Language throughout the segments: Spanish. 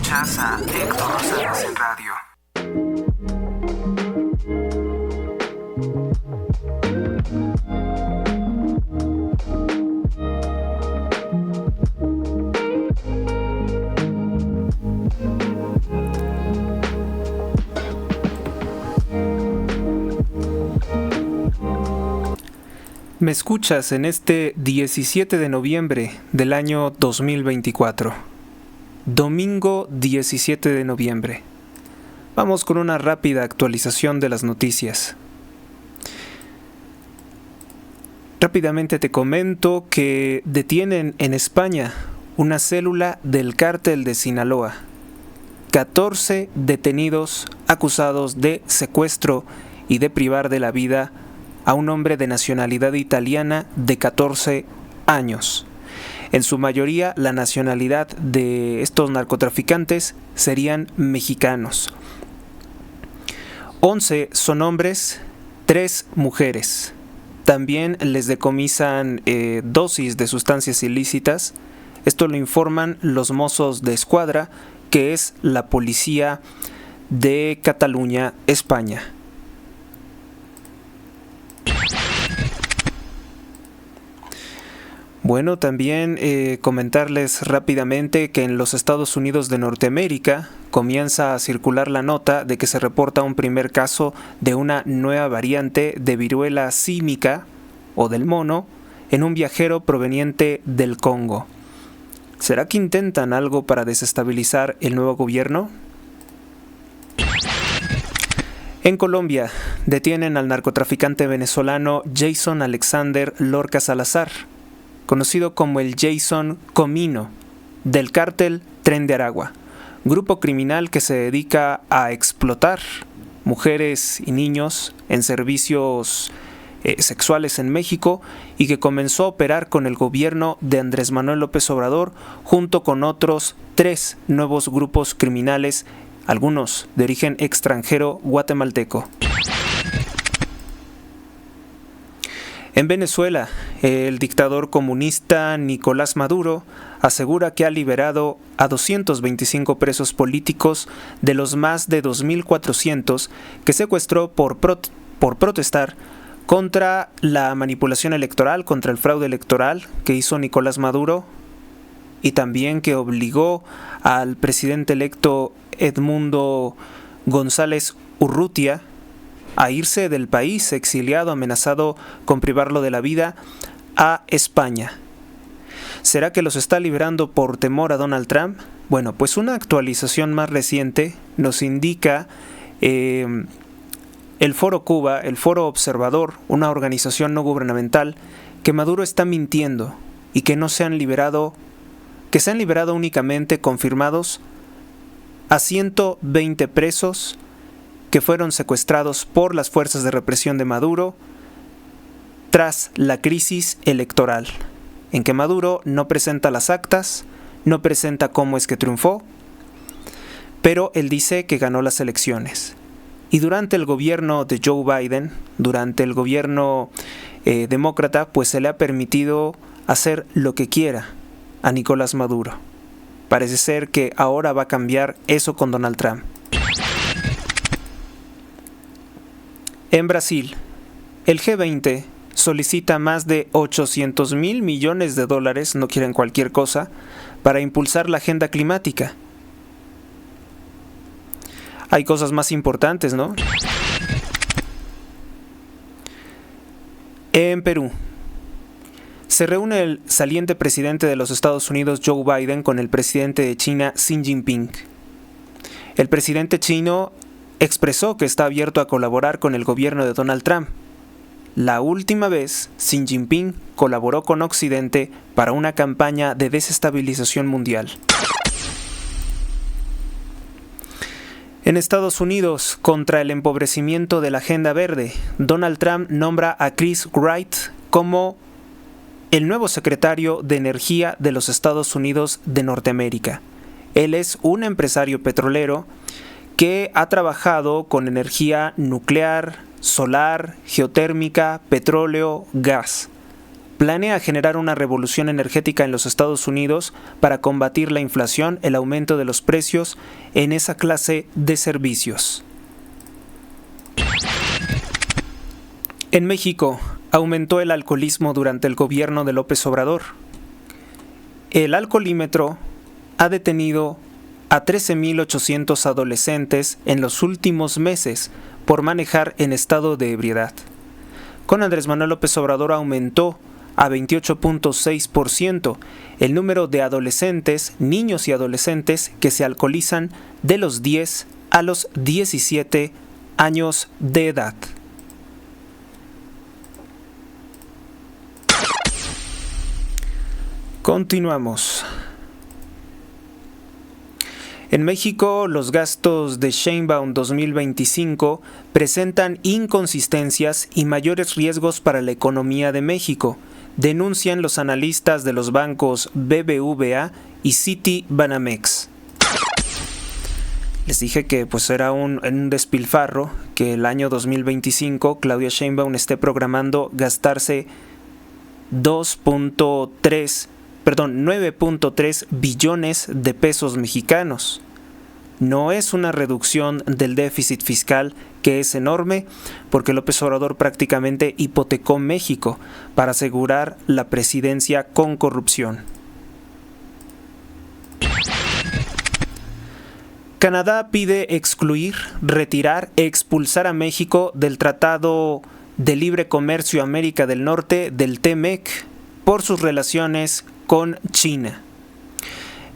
Escuchas a Héctor Rosales en radio. Me escuchas en este 17 de noviembre del año 2024. Domingo 17 de noviembre. Vamos con una rápida actualización de las noticias. Rápidamente te comento que detienen en España una célula del cártel de Sinaloa. 14 detenidos acusados de secuestro y de privar de la vida a un hombre de nacionalidad italiana de 14 años. En su mayoría, la nacionalidad de estos narcotraficantes serían mexicanos. 11 son hombres, 3 mujeres. También les decomisan dosis de sustancias ilícitas. Esto lo informan los Mossos de Escuadra, que es la policía de Cataluña, España. Bueno, también comentarles rápidamente que en los Estados Unidos de Norteamérica comienza a circular la nota de que se reporta un primer caso de una nueva variante de viruela símica o del mono en un viajero proveniente del Congo. ¿Será que intentan algo para desestabilizar el nuevo gobierno? En Colombia, detienen al narcotraficante venezolano Jason Alexander Lorca Salazar, conocido como el Jason Comino, del cártel Tren de Aragua, grupo criminal que se dedica a explotar mujeres y niños en servicios sexuales en México y que comenzó a operar con el gobierno de Andrés Manuel López Obrador junto con otros 3 nuevos grupos criminales, algunos de origen extranjero guatemalteco. En Venezuela, el dictador comunista Nicolás Maduro asegura que ha liberado a 225 presos políticos de los más de 2.400 que secuestró por protestar contra la manipulación electoral, contra el fraude electoral que hizo Nicolás Maduro y también que obligó al presidente electo Edmundo González Urrutia a irse del país, exiliado, amenazado con privarlo de la vida, a España. ¿Será que los está liberando por temor a Donald Trump? Bueno, pues una actualización más reciente nos indica el Foro Cuba, el Foro Observador, una organización no gubernamental, que Maduro está mintiendo y que no se han liberado, que se han liberado únicamente confirmados a 120 presos que fueron secuestrados por las fuerzas de represión de Maduro tras la crisis electoral, en que Maduro no presenta las actas, no presenta cómo es que triunfó, pero él dice que ganó las elecciones. Y durante el gobierno de Joe Biden, durante el gobierno demócrata, pues se le ha permitido hacer lo que quiera a Nicolás Maduro. Parece ser que ahora va a cambiar eso con Donald Trump. En Brasil, el G20 solicita más de $800 millones, no quieren cualquier cosa, para impulsar la agenda climática. Hay cosas más importantes, ¿no? En Perú, se reúne el saliente presidente de los Estados Unidos, Joe Biden, con el presidente de China, Xi Jinping. El presidente chino expresó que está abierto a colaborar con el gobierno de Donald Trump. La última vez, Xi Jinping colaboró con Occidente para una campaña de desestabilización mundial. En Estados Unidos, contra el empobrecimiento de la Agenda Verde, Donald Trump nombra a Chris Wright como el nuevo secretario de Energía de los Estados Unidos de Norteamérica. Él es un empresario petrolero que ha trabajado con energía nuclear, solar, geotérmica, petróleo, gas. planea generar una revolución energética en los Estados Unidos para combatir la inflación, el aumento de los precios en esa clase de servicios. En México, aumentó el alcoholismo durante el gobierno de López Obrador. El alcoholímetro ha detenido a 13.800 adolescentes en los últimos meses por manejar en estado de ebriedad. Con Andrés Manuel López Obrador aumentó a 28.6% el número de adolescentes, niños y adolescentes que se alcoholizan de los 10 a los 17 años de edad. Continuamos. En México, los gastos de Sheinbaum 2025 presentan inconsistencias y mayores riesgos para la economía de México, denuncian los analistas de los bancos BBVA y Citibanamex. Les dije que era un despilfarro que el año 2025 Claudia Sheinbaum esté programando gastarse 9.3 billones de pesos mexicanos. No es una reducción del déficit fiscal, que es enorme, porque López Obrador prácticamente hipotecó México para asegurar la presidencia con corrupción. Canadá pide excluir, retirar e expulsar a México del Tratado de Libre Comercio América del Norte, del TEMEC, por sus relaciones con China.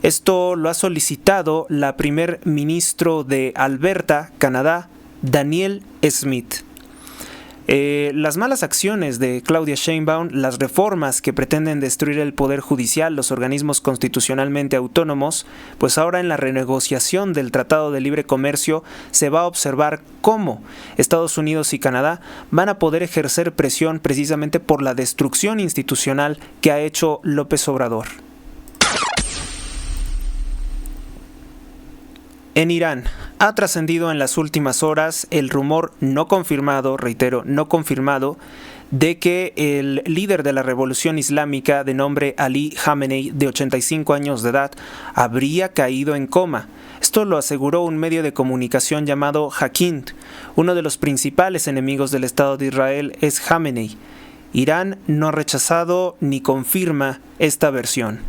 Esto lo ha solicitado la primer ministro de Alberta, Canadá, Danielle Smith. Las malas acciones de Claudia Sheinbaum, las reformas que pretenden destruir el poder judicial, los organismos constitucionalmente autónomos, pues ahora en la renegociación del Tratado de Libre Comercio se va a observar cómo Estados Unidos y Canadá van a poder ejercer presión precisamente por la destrucción institucional que ha hecho López Obrador. En Irán, ha trascendido en las últimas horas el rumor no confirmado, reitero, no confirmado, de que el líder de la revolución islámica de nombre Ali Khamenei, de 85 años de edad, habría caído en coma. Esto lo aseguró un medio de comunicación llamado Hakind. Uno de los principales enemigos del Estado de Israel es Khamenei. Irán no ha rechazado ni confirma esta versión.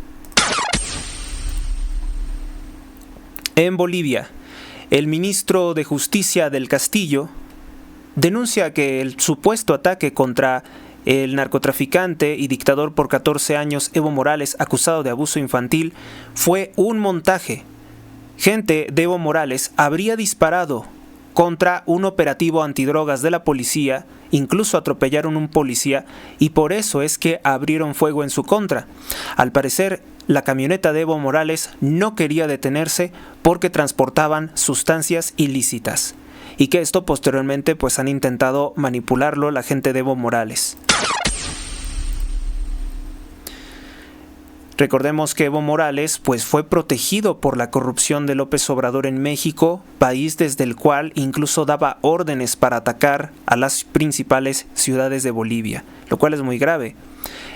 En Bolivia, el ministro de Justicia del Castillo denuncia que el supuesto ataque contra el narcotraficante y dictador por 14 años Evo Morales, acusado de abuso infantil, fue un montaje. Gente de Evo Morales habría disparado contra un operativo antidrogas de la policía, incluso atropellaron a un policía y por eso es que abrieron fuego en su contra. Al parecer, la camioneta de Evo Morales no quería detenerse porque transportaban sustancias ilícitas y que esto posteriormente han intentado manipularlo la gente de Evo Morales. Recordemos que Evo Morales fue protegido por la corrupción de López Obrador en México, país desde el cual incluso daba órdenes para atacar a las principales ciudades de Bolivia, lo cual es muy grave.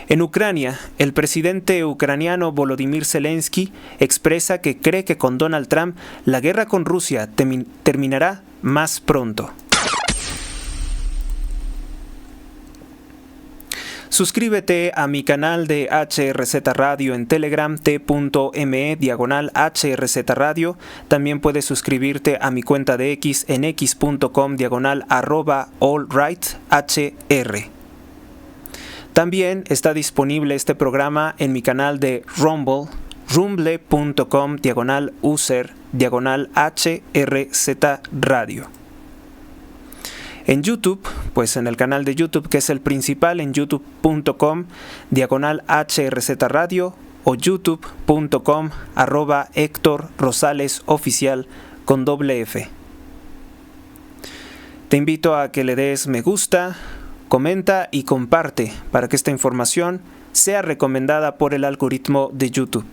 En Ucrania, el presidente ucraniano Volodymyr Zelensky expresa que cree que con Donald Trump la guerra con Rusia terminará más pronto. Suscríbete a mi canal de HRZ Radio en Telegram, t.me/HRZ Radio. También puedes suscribirte a mi cuenta de X en x.com/allrighthr. También está disponible este programa en mi canal de Rumble, rumble.com/user/HRZ Radio. En YouTube, en el canal de YouTube, que es el principal, en youtube.com/HRZ Radio o youtube.com/Héctor Rosales Oficial con ~F. Te invito a que le des me gusta, comenta y comparte para que esta información sea recomendada por el algoritmo de YouTube.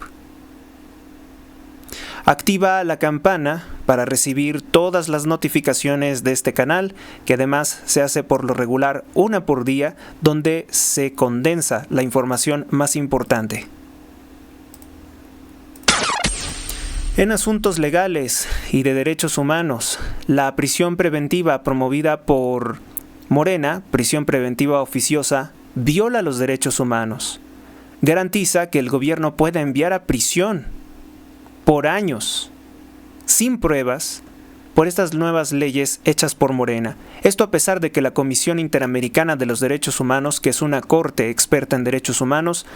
Activa la campana para recibir todas las notificaciones de este canal, que además se hace por lo regular una por día, donde se condensa la información más importante. En asuntos legales y de derechos humanos, la prisión preventiva promovida por Morena, prisión preventiva oficiosa, viola los derechos humanos. Garantiza que el gobierno pueda enviar a prisión por años, sin pruebas, por estas nuevas leyes hechas por Morena. Esto a pesar de que la Comisión Interamericana de los Derechos Humanos, que es una corte experta en derechos humanos,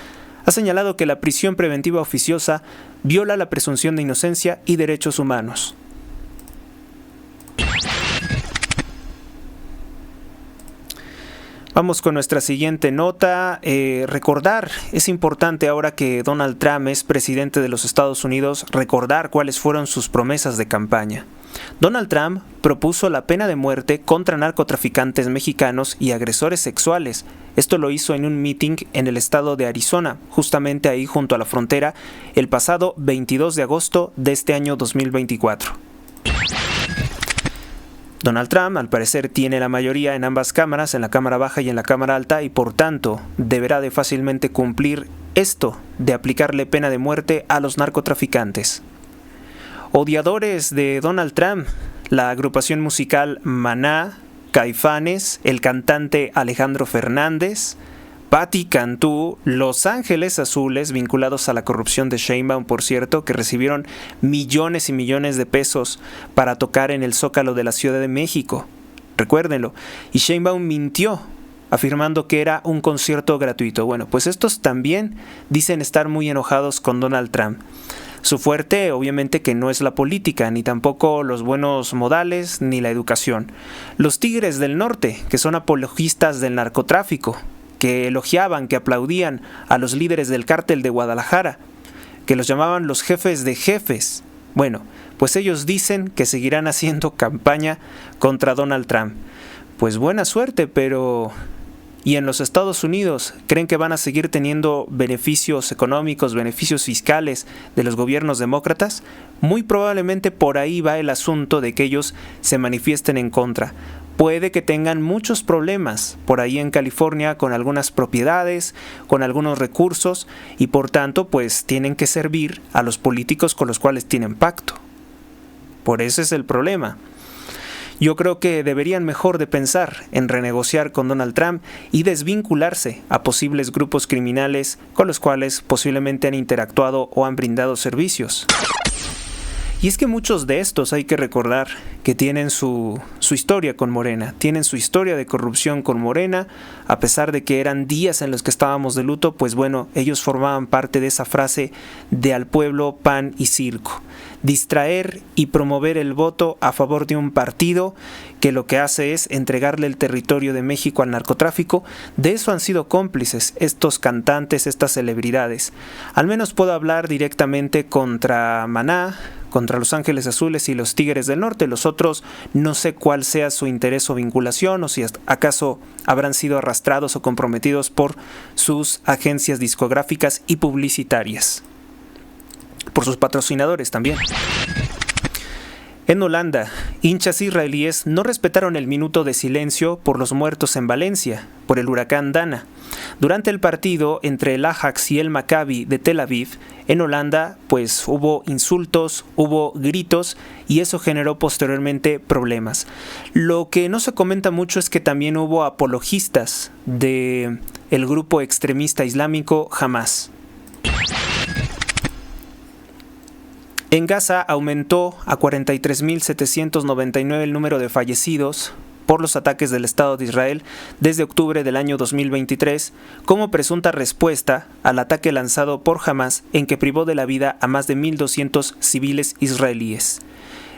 ha señalado que la prisión preventiva oficiosa viola la presunción de inocencia y derechos humanos. Vamos con nuestra siguiente nota. Recordar, es importante ahora que Donald Trump es presidente de los Estados Unidos, recordar cuáles fueron sus promesas de campaña. Donald Trump propuso la pena de muerte contra narcotraficantes mexicanos y agresores sexuales. Esto lo hizo en un meeting en el estado de Arizona, justamente ahí junto a la frontera, el pasado 22 de agosto de este año 2024. Donald Trump, al parecer, tiene la mayoría en ambas cámaras, en la Cámara Baja y en la Cámara Alta, y por tanto deberá de fácilmente cumplir esto de aplicarle pena de muerte a los narcotraficantes. Odiadores de Donald Trump, la agrupación musical Maná, Caifanes, el cantante Alejandro Fernández, Patti Cantú, Los Ángeles Azules, vinculados a la corrupción de Sheinbaum, por cierto, que recibieron millones y millones de pesos para tocar en el Zócalo de la Ciudad de México. Recuérdenlo. Y Sheinbaum mintió, afirmando que era un concierto gratuito. Bueno, pues estos también dicen estar muy enojados con Donald Trump. Su fuerte, obviamente, que no es la política, ni tampoco los buenos modales, ni la educación. Los Tigres del Norte, que son apologistas del narcotráfico, que elogiaban, que aplaudían a los líderes del cártel de Guadalajara, que los llamaban los jefes de jefes. Bueno, pues ellos dicen que seguirán haciendo campaña contra Donald Trump. Pues buena suerte, pero... ¿Y en los Estados Unidos creen que van a seguir teniendo beneficios económicos, beneficios fiscales de los gobiernos demócratas? Muy probablemente por ahí va el asunto de que ellos se manifiesten en contra. Puede que tengan muchos problemas por ahí en California con algunas propiedades, con algunos recursos, y por tanto pues tienen que servir a los políticos con los cuales tienen pacto. Por eso es el problema. Yo creo que deberían mejor de pensar en renegociar con Donald Trump y desvincularse a posibles grupos criminales con los cuales posiblemente han interactuado o han brindado servicios. Y es que muchos de estos hay que recordar que tienen su historia con Morena, tienen su historia de corrupción con Morena, a pesar de que eran días en los que estábamos de luto, pues bueno, ellos formaban parte de esa frase de al pueblo pan y circo. Distraer y promover el voto a favor de un partido que lo que hace es entregarle el territorio de México al narcotráfico. De eso han sido cómplices estos cantantes, estas celebridades. Al menos puedo hablar directamente contra Maná, contra Los Ángeles Azules y los Tigres del Norte. Los otros no sé cuál sea su interés o vinculación, o si acaso habrán sido arrastrados o comprometidos por sus agencias discográficas y publicitarias. Por sus patrocinadores también. En Holanda, hinchas israelíes no respetaron el minuto de silencio por los muertos en Valencia, por el huracán Dana. Durante el partido entre el Ajax y el Maccabi de Tel Aviv, en Holanda, pues hubo insultos, hubo gritos y eso generó posteriormente problemas. Lo que no se comenta mucho es que también hubo apologistas del grupo extremista islámico Hamas. En Gaza aumentó a 43.799 el número de fallecidos por los ataques del Estado de Israel desde octubre del año 2023 como presunta respuesta al ataque lanzado por Hamas en que privó de la vida a más de 1.200 civiles israelíes.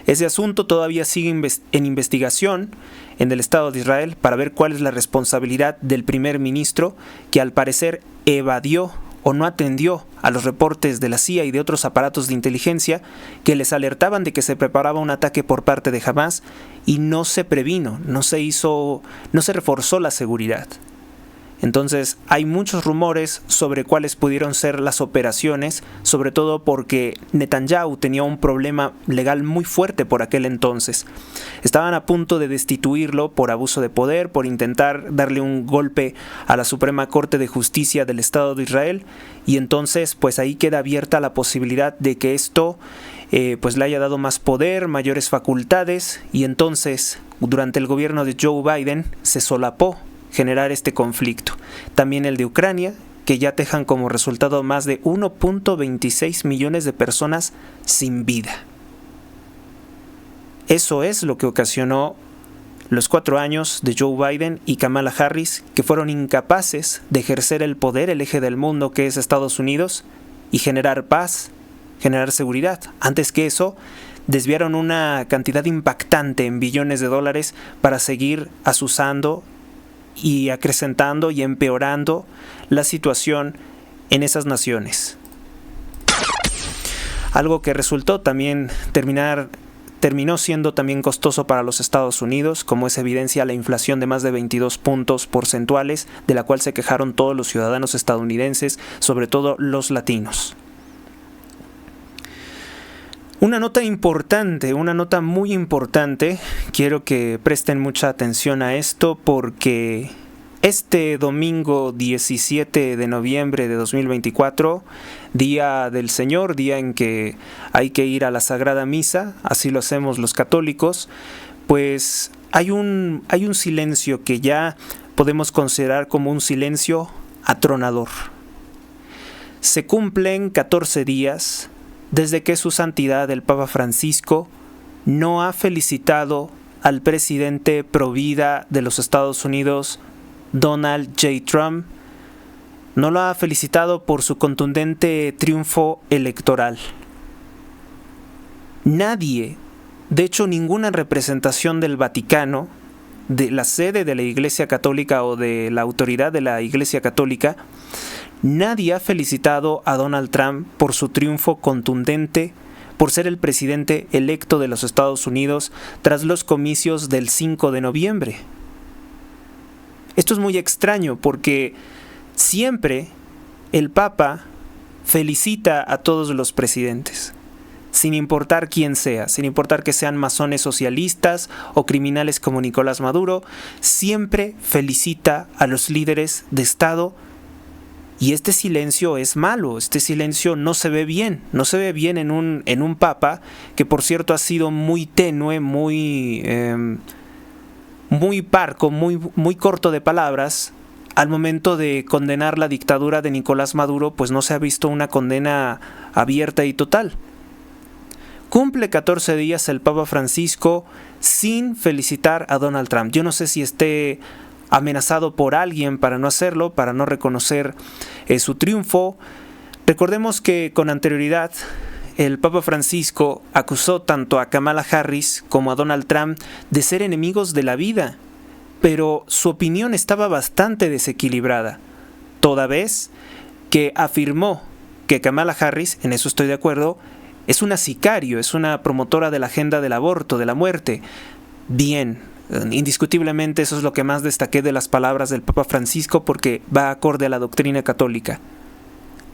Ese asunto todavía sigue en investigación en el Estado de Israel para ver cuál es la responsabilidad del primer ministro, que al parecer evadió o no atendió a los reportes de la CIA y de otros aparatos de inteligencia que les alertaban de que se preparaba un ataque por parte de Hamas y no se previno, no se reforzó la seguridad. Entonces hay muchos rumores sobre cuáles pudieron ser las operaciones, sobre todo porque Netanyahu tenía un problema legal muy fuerte por aquel entonces. Estaban a punto de destituirlo por abuso de poder, por intentar darle un golpe a la Suprema Corte de Justicia del Estado de Israel, y entonces pues ahí queda abierta la posibilidad de que esto pues le haya dado más poder, mayores facultades, y entonces durante el gobierno de Joe Biden se solapó generar este conflicto. También el de Ucrania, que ya dejan como resultado más de 1.26 millones de personas sin vida. Eso es lo que ocasionó los 4 años de Joe Biden y Kamala Harris, que fueron incapaces de ejercer el poder, el eje del mundo que es Estados Unidos, y generar paz, generar seguridad. Antes que eso, desviaron una cantidad impactante en billones de dólares para seguir azuzando y acrecentando y empeorando la situación en esas naciones. Algo que resultó también terminó siendo también costoso para los Estados Unidos, como es evidencia la inflación de más de 22 puntos porcentuales, de la cual se quejaron todos los ciudadanos estadounidenses, sobre todo los latinos. Una nota importante, una nota muy importante, quiero que presten mucha atención a esto porque este domingo 17 de noviembre de 2024, Día del Señor, día en que hay que ir a la Sagrada Misa, así lo hacemos los católicos, pues hay un silencio que ya podemos considerar como un silencio atronador. Se cumplen 14 días desde que su santidad el Papa Francisco no ha felicitado al presidente provida de los Estados Unidos, Donald J. Trump, no lo ha felicitado por su contundente triunfo electoral. Nadie, de hecho ninguna representación del Vaticano, de la sede de la Iglesia Católica o de la autoridad de la Iglesia Católica, nadie ha felicitado a Donald Trump por su triunfo contundente, por ser el presidente electo de los Estados Unidos tras los comicios del 5 de noviembre. Esto es muy extraño porque siempre el Papa felicita a todos los presidentes, sin importar quién sea, sin importar que sean masones socialistas o criminales como Nicolás Maduro, siempre felicita a los líderes de Estado. Y este silencio es malo, este silencio no se ve bien en un papa que por cierto ha sido muy tenue, muy parco, muy corto de palabras. Al momento de condenar la dictadura de Nicolás Maduro, pues no se ha visto una condena abierta y total. Cumple 14 días el Papa Francisco sin felicitar a Donald Trump. Yo no sé si esté amenazado por alguien para no hacerlo, para no reconocer su triunfo. Recordemos que con anterioridad el Papa Francisco acusó tanto a Kamala Harris como a Donald Trump de ser enemigos de la vida, pero su opinión estaba bastante desequilibrada, toda vez que afirmó que Kamala Harris, en eso estoy de acuerdo, es una sicario, es una promotora de la agenda del aborto, de la muerte. Bien, indiscutiblemente eso es lo que más destaqué de las palabras del Papa Francisco porque va acorde a la doctrina católica.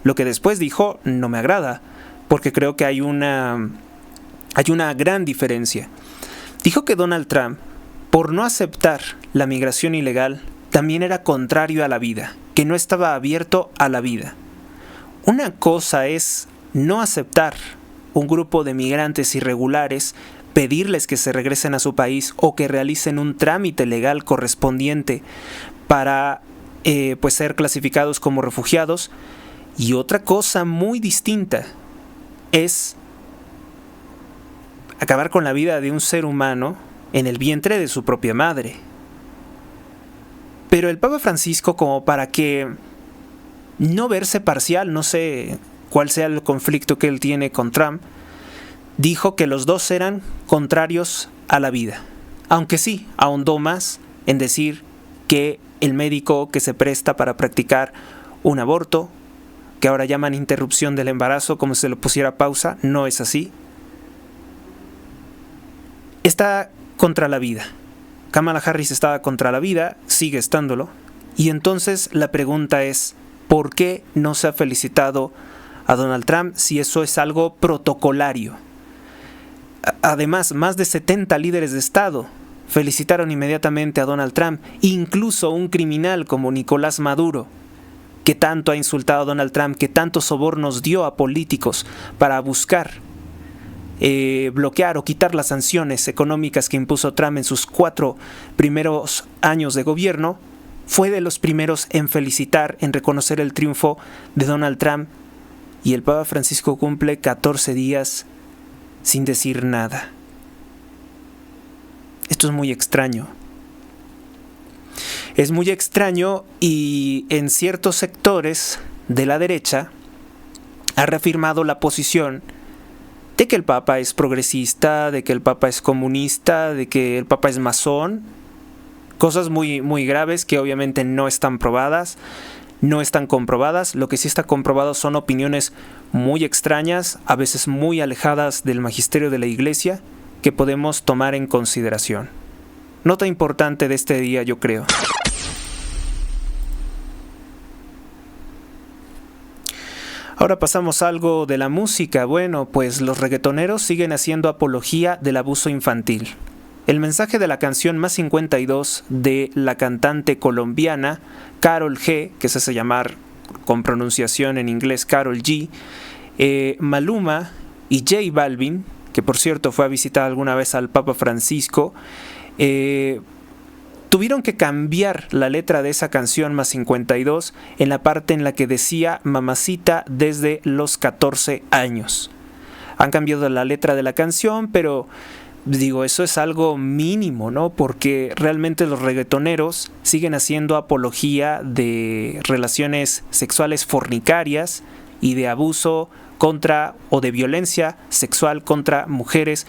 Lo que después dijo no me agrada, porque creo que hay una gran diferencia. Dijo que Donald Trump, por no aceptar la migración ilegal, también era contrario a la vida, que no estaba abierto a la vida. Una cosa es no aceptar un grupo de migrantes irregulares, pedirles que se regresen a su país o que realicen un trámite legal correspondiente para pues ser clasificados como refugiados. Y otra cosa muy distinta es acabar con la vida de un ser humano en el vientre de su propia madre. Pero el Papa Francisco, como para que no verse parcial, no sé cuál sea el conflicto que él tiene con Trump, dijo que los dos eran contrarios a la vida. Aunque sí, ahondó más en decir que el médico que se presta para practicar un aborto, que ahora llaman interrupción del embarazo, como si se le pusiera pausa, no es así. Está contra la vida. Kamala Harris estaba contra la vida, sigue estándolo, Y entonces la pregunta es, ¿por qué no se ha felicitado a Donald Trump si eso es algo protocolario? Además, más de 70 líderes de Estado felicitaron inmediatamente a Donald Trump, incluso un criminal como Nicolás Maduro, que tanto ha insultado a Donald Trump, que tantos sobornos dio a políticos para buscar bloquear o quitar las sanciones económicas que impuso Trump en sus 4 primeros años de gobierno. Fue de los primeros en felicitar, en reconocer el triunfo de Donald Trump, y el Papa Francisco cumple 14 días sin decir nada. Esto es muy extraño. Es muy extraño, y en ciertos sectores de la derecha ha reafirmado la posición de que el Papa es progresista, de que el Papa es comunista, de que el Papa es masón. Cosas muy, muy graves que obviamente no están probadas, no están comprobadas. Lo que sí está comprobado son opiniones muy extrañas, a veces muy alejadas del magisterio de la Iglesia, que podemos tomar en consideración. Nota importante de este día, yo creo. Ahora pasamos a algo de la música. Bueno, pues los reggaetoneros siguen haciendo apología del abuso infantil. El mensaje de la canción Más 52 de la cantante colombiana Karol G, que se hace llamar con pronunciación en inglés Karol G, Maluma y J Balvin, que por cierto fue a visitar alguna vez al Papa Francisco, tuvieron que cambiar la letra de esa canción Más 52 en la parte en la que decía mamacita desde los 14 años. Han cambiado la letra de la canción, pero digo, eso es algo mínimo, ¿no? Porque realmente los reggaetoneros siguen haciendo apología de relaciones sexuales fornicarias y de abuso contra o de violencia sexual contra mujeres.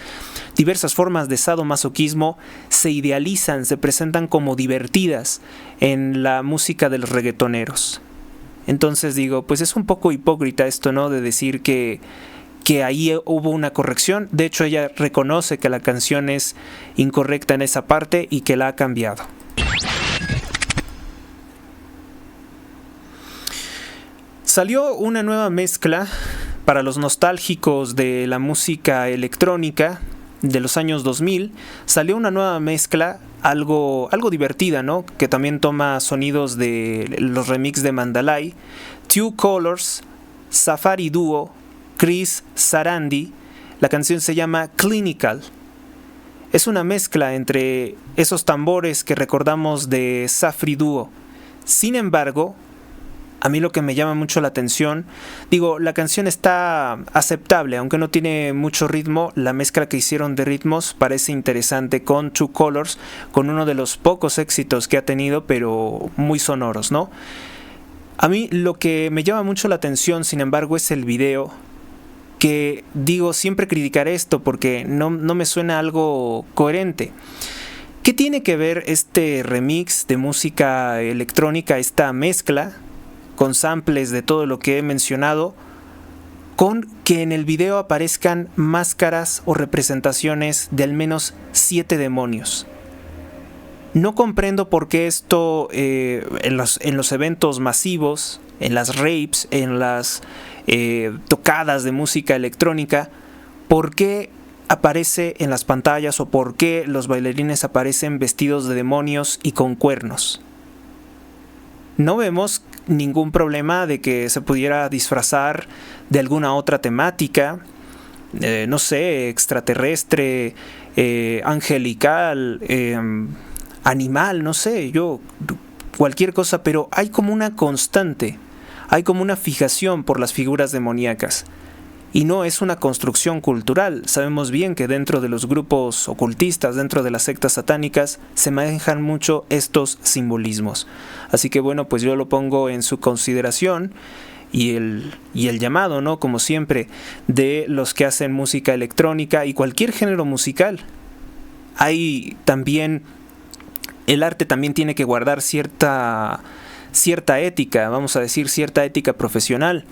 Diversas formas de sadomasoquismo se idealizan, se presentan como divertidas en la música de los reggaetoneros. Entonces digo, pues es un poco hipócrita esto, ¿no? De decir que ahí hubo una corrección. De hecho, ella reconoce que la canción es incorrecta en esa parte y que la ha cambiado. Salió una nueva mezcla para los nostálgicos de la música electrónica de los años 2000. Salió una nueva mezcla, algo divertida, ¿no? Que también toma sonidos de los remix de Mandalay. Two Colors, Safari Duo, Chris Sarandi. La canción se llama Clinical. Es una mezcla entre esos tambores que recordamos de Safari Duo. Sin embargo, a mí lo que me llama mucho la atención, digo, la canción está aceptable, aunque no tiene mucho ritmo. La mezcla que hicieron de ritmos parece interesante con Two Colors, con uno de los pocos éxitos que ha tenido, pero muy sonoros, ¿no? A mí lo que me llama mucho la atención, sin embargo, es el video, que digo, siempre criticaré esto porque no me suena algo coherente. ¿Qué tiene que ver este remix de música electrónica, esta mezcla con samples de todo lo que he mencionado, con que en el video aparezcan máscaras o representaciones de al menos 7 demonios? No comprendo por qué esto en los eventos masivos, en las raves, en las tocadas de música electrónica, por qué aparece en las pantallas o por qué los bailarines aparecen vestidos de demonios y con cuernos. No vemos ningún problema de que se pudiera disfrazar de alguna otra temática, no sé, extraterrestre, angelical, animal, no sé, cualquier cosa, pero hay como una constante, hay como una fijación por las figuras demoníacas. Y no es una construcción cultural. Sabemos bien que dentro de los grupos ocultistas, dentro de las sectas satánicas, se manejan mucho estos simbolismos. Así que bueno, pues yo lo pongo en su consideración y el llamado, ¿no? Como siempre, de los que hacen música electrónica y cualquier género musical. Hay también, el arte también tiene que guardar cierta ética, vamos a decir, cierta ética profesional.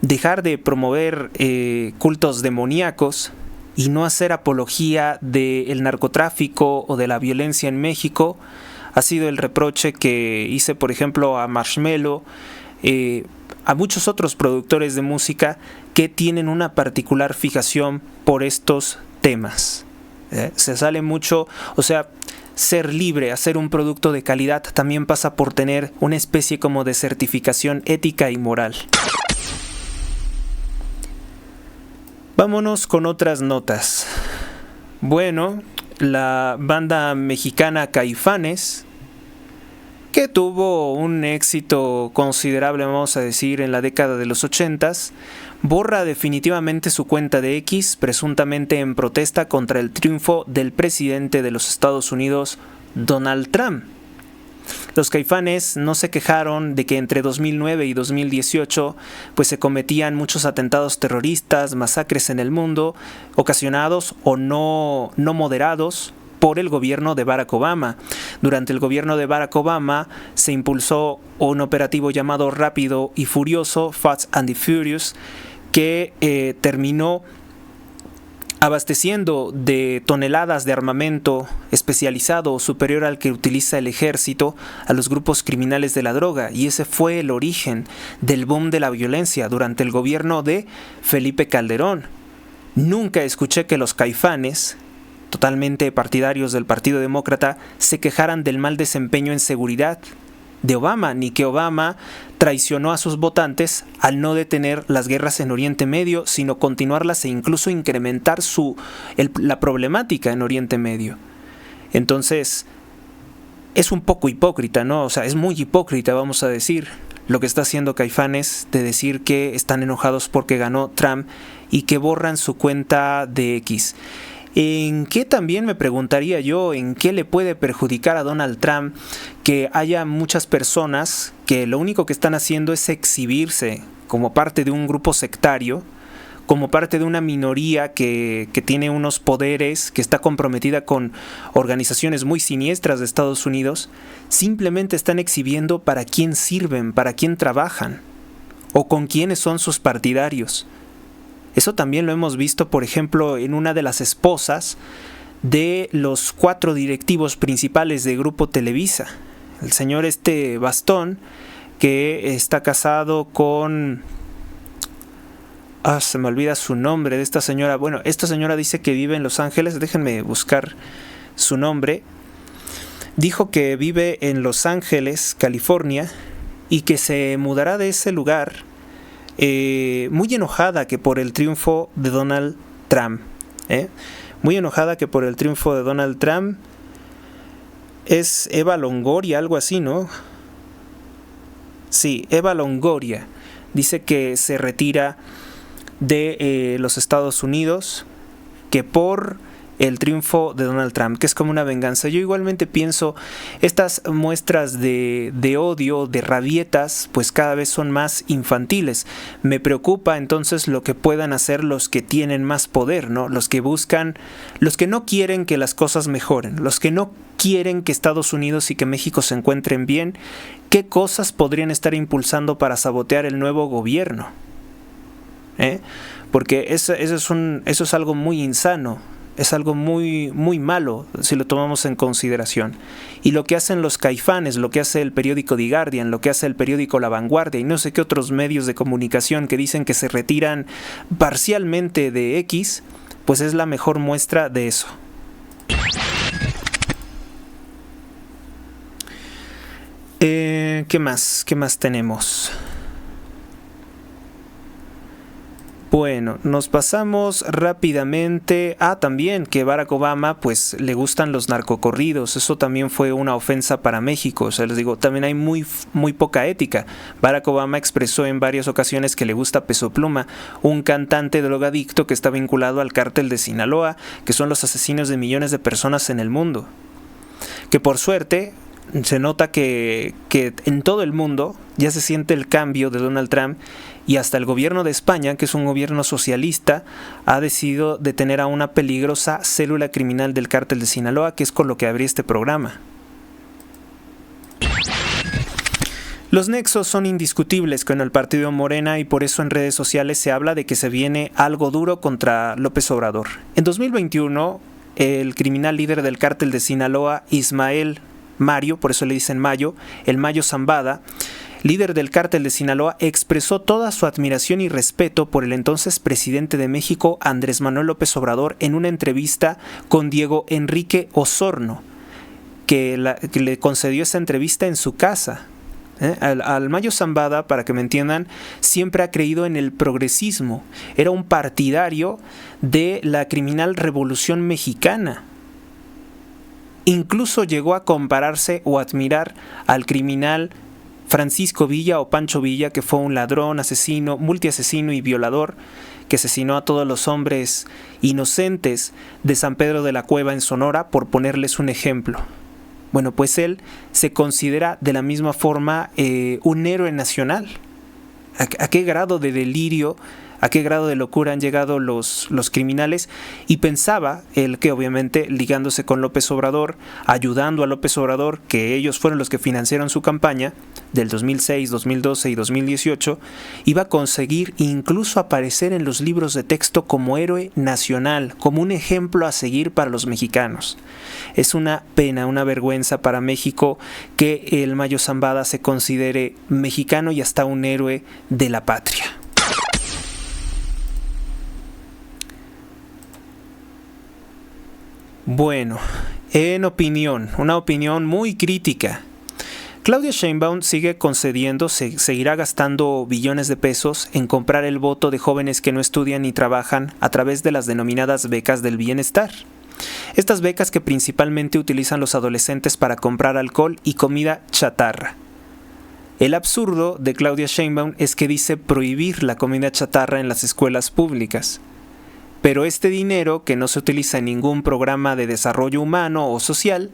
Dejar de promover cultos demoníacos y no hacer apología del narcotráfico o de la violencia en México ha sido el reproche que hice, por ejemplo, a Marshmello, a muchos otros productores de música que tienen una particular fijación por estos temas. Se sale mucho, o sea, ser libre, hacer un producto de calidad también pasa por tener una especie como de certificación ética y moral. Vámonos con otras notas. Bueno, la banda mexicana Caifanes, que tuvo un éxito considerable, vamos a decir, en la década de los 80s, borra definitivamente su cuenta de X, presuntamente en protesta contra el triunfo del presidente de los Estados Unidos, Donald Trump. Los Caifanes no se quejaron de que entre 2009 y 2018 pues se cometían muchos atentados terroristas, masacres en el mundo, ocasionados o no moderados por el gobierno de Barack Obama. Durante el gobierno de Barack Obama se impulsó un operativo llamado Rápido y Furioso, Fast and the Furious, que terminó abasteciendo de toneladas de armamento especializado superior al que utiliza el ejército a los grupos criminales de la droga, y ese fue el origen del boom de la violencia durante el gobierno de Felipe Calderón. Nunca escuché que los Caifanes, totalmente partidarios del Partido Demócrata, se quejaran del mal desempeño en seguridad de Obama, ni que Obama traicionó a sus votantes al no detener las guerras en Oriente Medio, sino continuarlas e incluso incrementar la problemática en Oriente Medio. Entonces, es un poco hipócrita, ¿no? O sea, es muy hipócrita, vamos a decir, lo que está haciendo Caifanes, de decir que están enojados porque ganó Trump y que borran su cuenta de X. ¿En qué también me preguntaría yo, en qué le puede perjudicar a Donald Trump que haya muchas personas que lo único que están haciendo es exhibirse como parte de un grupo sectario, como parte de una minoría que tiene unos poderes, que está comprometida con organizaciones muy siniestras de Estados Unidos? Simplemente están exhibiendo para quién sirven, para quién trabajan o con quiénes son sus partidarios. Eso también lo hemos visto, por ejemplo, en una de las esposas de los 4 directivos principales de Grupo Televisa. El señor Bastón, que está casado con... se me olvida su nombre de esta señora. Bueno, esta señora dice que vive en Los Ángeles. Déjenme buscar su nombre. Dijo que vive en Los Ángeles, California, y que se mudará de ese lugar muy enojada que por el triunfo de Donald Trump. Muy enojada que por el triunfo de Donald Trump. Es Eva Longoria, algo así, ¿no? Sí, Eva Longoria. Dice que se retira de los Estados Unidos, que por el triunfo de Donald Trump, que es como una venganza. Yo igualmente pienso, estas muestras de odio, de rabietas, pues cada vez son más infantiles. Me preocupa entonces lo que puedan hacer los que tienen más poder, ¿no? Los que buscan, los que no quieren que las cosas mejoren, los que no quieren que Estados Unidos y que México se encuentren bien. ¿Qué cosas podrían estar impulsando para sabotear el nuevo gobierno? Porque eso es algo muy insano. Es algo muy, muy malo si lo tomamos en consideración. Y lo que hacen los Caifanes, lo que hace el periódico The Guardian, lo que hace el periódico La Vanguardia y no sé qué otros medios de comunicación que dicen que se retiran parcialmente de X, pues es la mejor muestra de eso. ¿Qué más? ¿Qué más tenemos? Bueno, nos pasamos rápidamente también que Barack Obama pues le gustan los narcocorridos. Eso también fue una ofensa para México. O sea, les digo, también hay muy poca ética. Barack Obama expresó en varias ocasiones que le gusta Peso Pluma, un cantante drogadicto que está vinculado al cártel de Sinaloa, que son los asesinos de millones de personas en el mundo. Que por suerte se nota que en todo el mundo ya se siente el cambio de Donald Trump, y hasta el gobierno de España, que es un gobierno socialista, ha decidido detener a una peligrosa célula criminal del cártel de Sinaloa, que es con lo que abrí este programa. Los nexos son indiscutibles con el partido Morena y por eso en redes sociales se habla de que se viene algo duro contra López Obrador. En 2021, el criminal líder del cártel de Sinaloa, Ismael Mario, por eso le dicen Mayo, el Mayo Zambada, líder del cártel de Sinaloa, expresó toda su admiración y respeto por el entonces presidente de México, Andrés Manuel López Obrador, en una entrevista con Diego Enrique Osorno, que le concedió esa entrevista en su casa. Al Mayo Zambada, para que me entiendan, siempre ha creído en el progresismo. Era un partidario de la criminal Revolución Mexicana. Incluso llegó a compararse o admirar al criminal Francisco Villa o Pancho Villa, que fue un ladrón, asesino, multiasesino y violador, que asesinó a todos los hombres inocentes de San Pedro de la Cueva en Sonora, por ponerles un ejemplo. Bueno, pues él se considera de la misma forma un héroe nacional. ¿A qué grado de delirio, a qué grado de locura han llegado los criminales? Y pensaba él que, obviamente, ligándose con López Obrador, ayudando a López Obrador, que ellos fueron los que financiaron su campaña del 2006, 2012 y 2018, iba a conseguir incluso aparecer en los libros de texto como héroe nacional, como un ejemplo a seguir para los mexicanos. Es una pena, una vergüenza para México que el Mayo Zambada se considere mexicano y hasta un héroe de la patria. Bueno, una opinión muy crítica. Claudia Sheinbaum sigue concediendo, seguirá gastando billones de pesos en comprar el voto de jóvenes que no estudian ni trabajan a través de las denominadas becas del bienestar. Estas becas que principalmente utilizan los adolescentes para comprar alcohol y comida chatarra. El absurdo de Claudia Sheinbaum es que dice prohibir la comida chatarra en las escuelas públicas. Pero este dinero, que no se utiliza en ningún programa de desarrollo humano o social,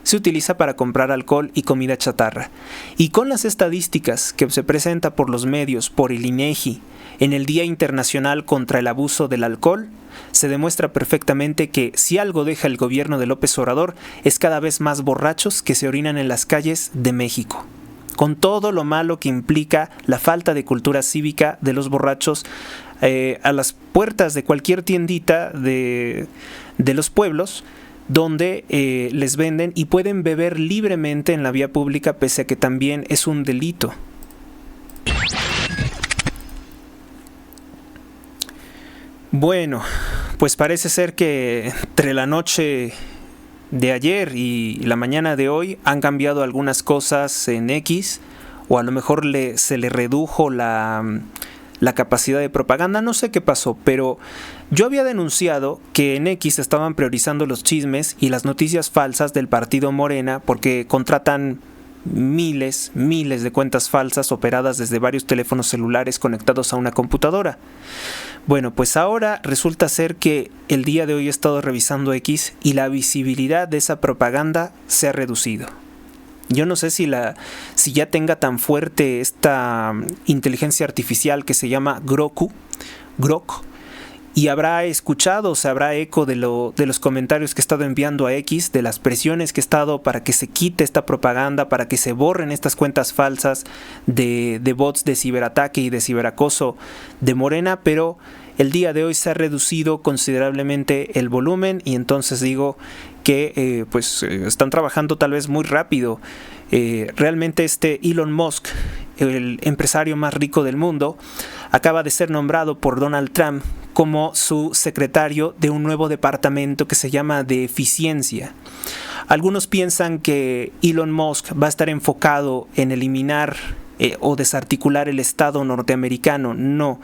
se utiliza para comprar alcohol y comida chatarra. Y con las estadísticas que se presentan por los medios, por el INEGI, en el Día Internacional contra el Abuso del Alcohol, se demuestra perfectamente que si algo deja el gobierno de López Obrador es cada vez más borrachos que se orinan en las calles de México. Con todo lo malo que implica la falta de cultura cívica de los borrachos a las puertas de cualquier tiendita de los pueblos, donde les venden y pueden beber libremente en la vía pública, pese a que también es un delito. Bueno, pues parece ser que entre la noche de ayer y la mañana de hoy han cambiado algunas cosas en X, o a lo mejor se le redujo la capacidad de propaganda, no sé qué pasó, pero yo había denunciado que en X estaban priorizando los chismes y las noticias falsas del partido Morena, porque contratan miles de cuentas falsas operadas desde varios teléfonos celulares conectados a una computadora. Bueno, pues ahora resulta ser que el día de hoy he estado revisando X y la visibilidad de esa propaganda se ha reducido. Yo no sé si ya tenga tan fuerte esta inteligencia artificial que se llama Grok, y habrá escuchado, se habrá eco de los comentarios que he estado enviando a X, de las presiones que he estado para que se quite esta propaganda, para que se borren estas cuentas falsas de bots de ciberataque y de ciberacoso de Morena, pero el día de hoy se ha reducido considerablemente el volumen y entonces digo que están trabajando tal vez muy rápido. Realmente Elon Musk, el empresario más rico del mundo, acaba de ser nombrado por Donald Trump como su secretario de un nuevo departamento que se llama de eficiencia. Algunos piensan que Elon Musk va a estar enfocado en eliminar o desarticular el Estado norteamericano. No.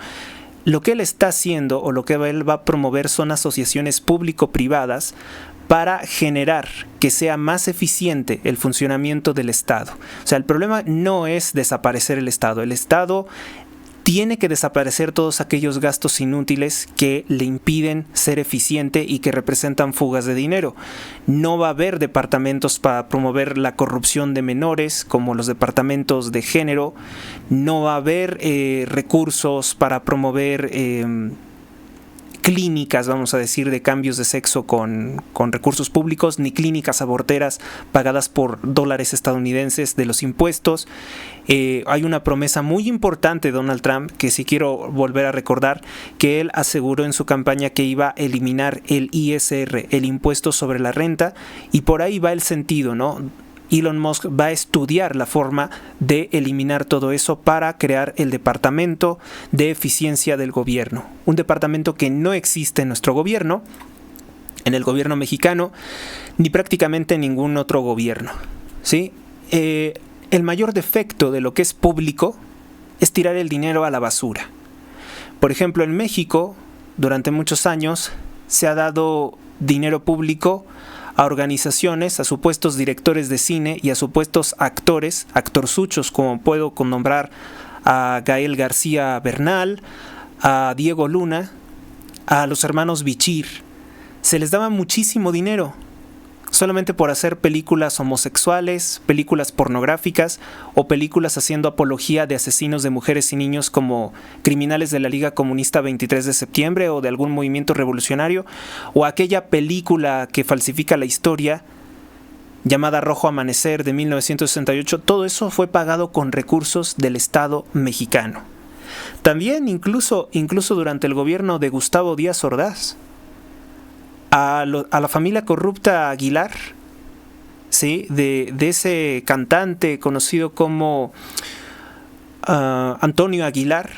Lo que él está haciendo o lo que él va a promover son asociaciones público-privadas para generar que sea más eficiente el funcionamiento del Estado. O sea, el problema no es desaparecer el Estado. El Estado tiene que desaparecer todos aquellos gastos inútiles que le impiden ser eficiente y que representan fugas de dinero. No va a haber departamentos para promover la corrupción de menores, como los departamentos de género. No va a haber recursos para promover clínicas, vamos a decir, de cambios de sexo con recursos públicos, ni clínicas aborteras pagadas por dólares estadounidenses de los impuestos. Hay una promesa muy importante de Donald Trump, que sí quiero volver a recordar, que él aseguró en su campaña que iba a eliminar el ISR, el impuesto sobre la renta, y por ahí va el sentido, ¿no? Elon Musk va a estudiar la forma de eliminar todo eso para crear el Departamento de Eficiencia del Gobierno. Un departamento que no existe en nuestro gobierno, en el gobierno mexicano, ni prácticamente en ningún otro gobierno, ¿sí? El mayor defecto de lo que es público es tirar el dinero a la basura. Por ejemplo, en México, durante muchos años, se ha dado dinero público a organizaciones, a supuestos directores de cine y a supuestos actores, actorzuchos, como puedo nombrar a Gael García Bernal, a Diego Luna, a los hermanos Bichir. Se les daba muchísimo dinero solamente por hacer películas homosexuales, películas pornográficas o películas haciendo apología de asesinos de mujeres y niños como criminales de la Liga Comunista 23 de septiembre o de algún movimiento revolucionario, o aquella película que falsifica la historia llamada Rojo Amanecer de 1968. Todo eso fue pagado con recursos del Estado mexicano. También incluso durante el gobierno de Gustavo Díaz Ordaz, a la familia corrupta Aguilar, ¿sí? de ese cantante conocido como Antonio Aguilar,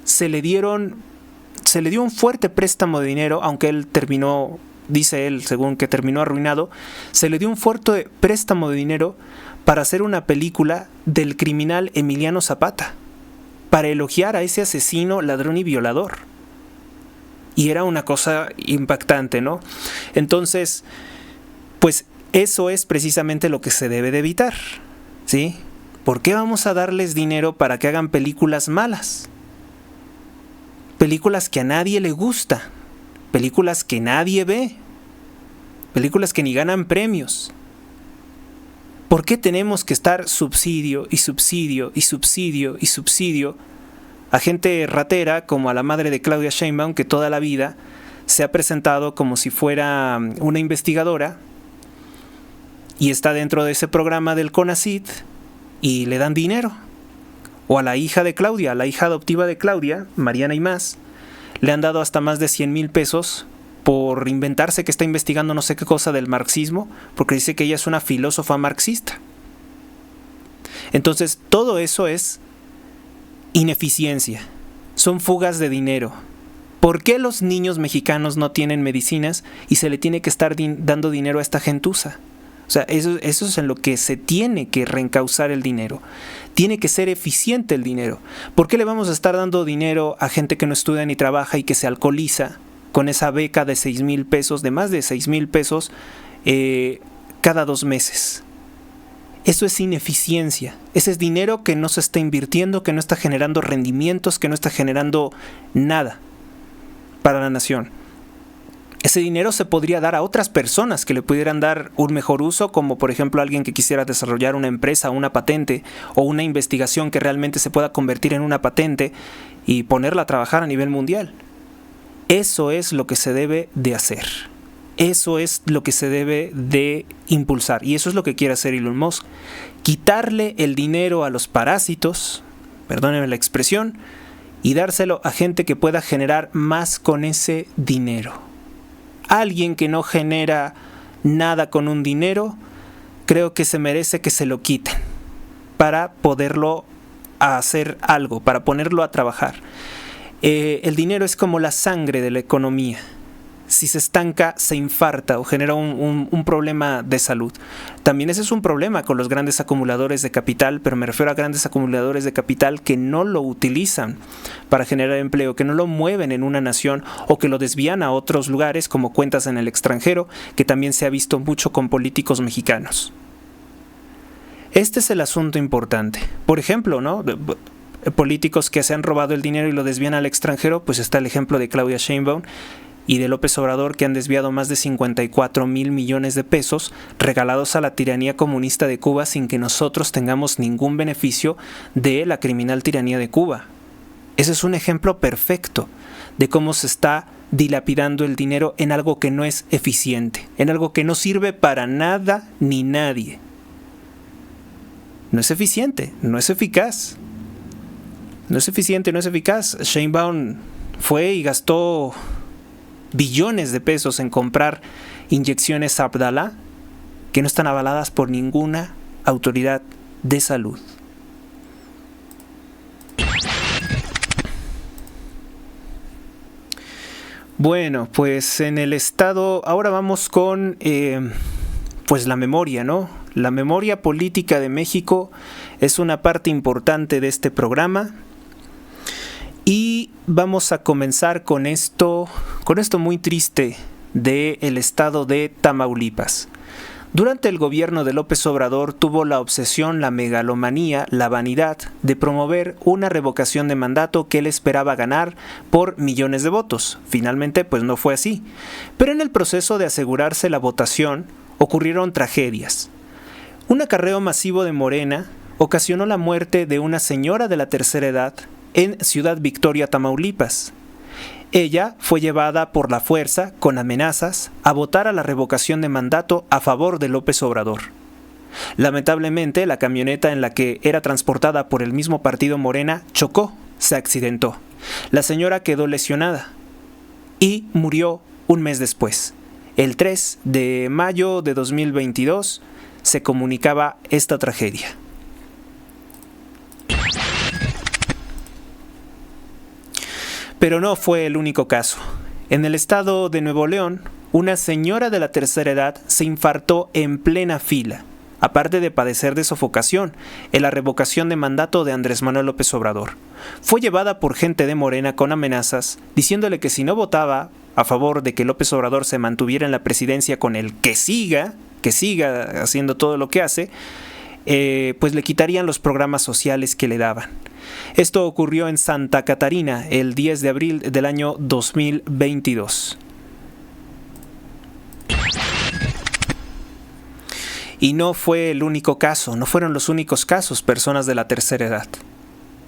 se le dio un fuerte préstamo de dinero, aunque él terminó, dice él, según que terminó arruinado. Se le dio un fuerte préstamo de dinero para hacer una película del criminal Emiliano Zapata, para elogiar a ese asesino, ladrón y violador. Y era una cosa impactante, ¿no? Entonces, pues eso es precisamente lo que se debe de evitar, ¿sí? ¿Por qué vamos a darles dinero para que hagan películas malas? Películas que a nadie le gusta, películas que nadie ve, películas que ni ganan premios. ¿Por qué tenemos que estar subsidio y subsidio y subsidio y subsidio a gente ratera como a la madre de Claudia Sheinbaum, que toda la vida se ha presentado como si fuera una investigadora y está dentro de ese programa del CONACYT y le dan dinero? O a la hija de Claudia, a la hija adoptiva de Claudia, Mariana Imaz, le han dado hasta más de 100,000 pesos por inventarse que está investigando no sé qué cosa del marxismo, porque dice que ella es una filósofa marxista. Entonces, todo eso es ineficiencia, son fugas de dinero. ¿Por qué los niños mexicanos no tienen medicinas y se le tiene que estar dando dinero a esta gentuza? O sea, eso es en lo que se tiene que reencauzar el dinero. Tiene que ser eficiente el dinero. ¿Por qué le vamos a estar dando dinero a gente que no estudia ni trabaja y que se alcoholiza con esa beca de 6,000 pesos, de más de 6,000 pesos cada 2 meses? Eso es ineficiencia. Ese es dinero que no se está invirtiendo, que no está generando rendimientos, que no está generando nada para la nación. Ese dinero se podría dar a otras personas que le pudieran dar un mejor uso, como por ejemplo alguien que quisiera desarrollar una empresa, una patente o una investigación que realmente se pueda convertir en una patente y ponerla a trabajar a nivel mundial. Eso es lo que se debe de hacer. Eso es lo que se debe de impulsar. Y eso es lo que quiere hacer Elon Musk. Quitarle el dinero a los parásitos, perdónenme la expresión, y dárselo a gente que pueda generar más con ese dinero. Alguien que no genera nada con un dinero, creo que se merece que se lo quiten para poderlo hacer algo, para ponerlo a trabajar. El dinero es como la sangre de la economía. Si se estanca, se infarta o genera un problema de salud. También ese es un problema con los grandes acumuladores de capital, pero me refiero a grandes acumuladores de capital que no lo utilizan para generar empleo, que no lo mueven en una nación o que lo desvían a otros lugares como cuentas en el extranjero, que también se ha visto mucho con políticos mexicanos. Este es el asunto importante. Por ejemplo, ¿no?, políticos que se han robado el dinero y lo desvían al extranjero, pues está el ejemplo de Claudia Sheinbaum y de López Obrador, que han desviado más de 54,000 millones de pesos regalados a la tiranía comunista de Cuba sin que nosotros tengamos ningún beneficio de la criminal tiranía de Cuba. Ese es un ejemplo perfecto de cómo se está dilapidando el dinero en algo que no es eficiente, en algo que no sirve para nada ni nadie. No es eficiente, no es eficaz. No es eficiente, no es eficaz. Sheinbaum fue y gastó billones de pesos en comprar inyecciones Abdala que no están avaladas por ninguna Autoridad de Salud. Bueno, pues en el estado, ahora vamos con pues la memoria, ¿no? La memoria política de México es una parte importante de este programa y vamos a comenzar con esto muy triste del estado de Tamaulipas. Durante el gobierno de López Obrador tuvo la obsesión, la megalomanía, la vanidad de promover una revocación de mandato que él esperaba ganar por millones de votos. Finalmente, pues no fue así. Pero en el proceso de asegurarse la votación, ocurrieron tragedias. Un acarreo masivo de Morena ocasionó la muerte de una señora de la tercera edad en Ciudad Victoria, Tamaulipas. Ella fue llevada por la fuerza, con amenazas, a votar a la revocación de mandato a favor de López Obrador. Lamentablemente, la camioneta en la que era transportada por el mismo partido Morena chocó, se accidentó. La señora quedó lesionada y murió un mes después. El 3 de mayo de 2022 se comunicaba esta tragedia. Pero no fue el único caso. En el estado de Nuevo León, una señora de la tercera edad se infartó en plena fila, aparte de padecer de sofocación, en la revocación de mandato de Andrés Manuel López Obrador. Fue llevada por gente de Morena con amenazas, diciéndole que si no votaba a favor de que López Obrador se mantuviera en la presidencia con el que siga haciendo todo lo que hace, pues le quitarían los programas sociales que le daban. Esto ocurrió en Santa Catarina el 10 de abril del año 2022. Y no fue el único caso, no fueron los únicos casos, personas de la tercera edad.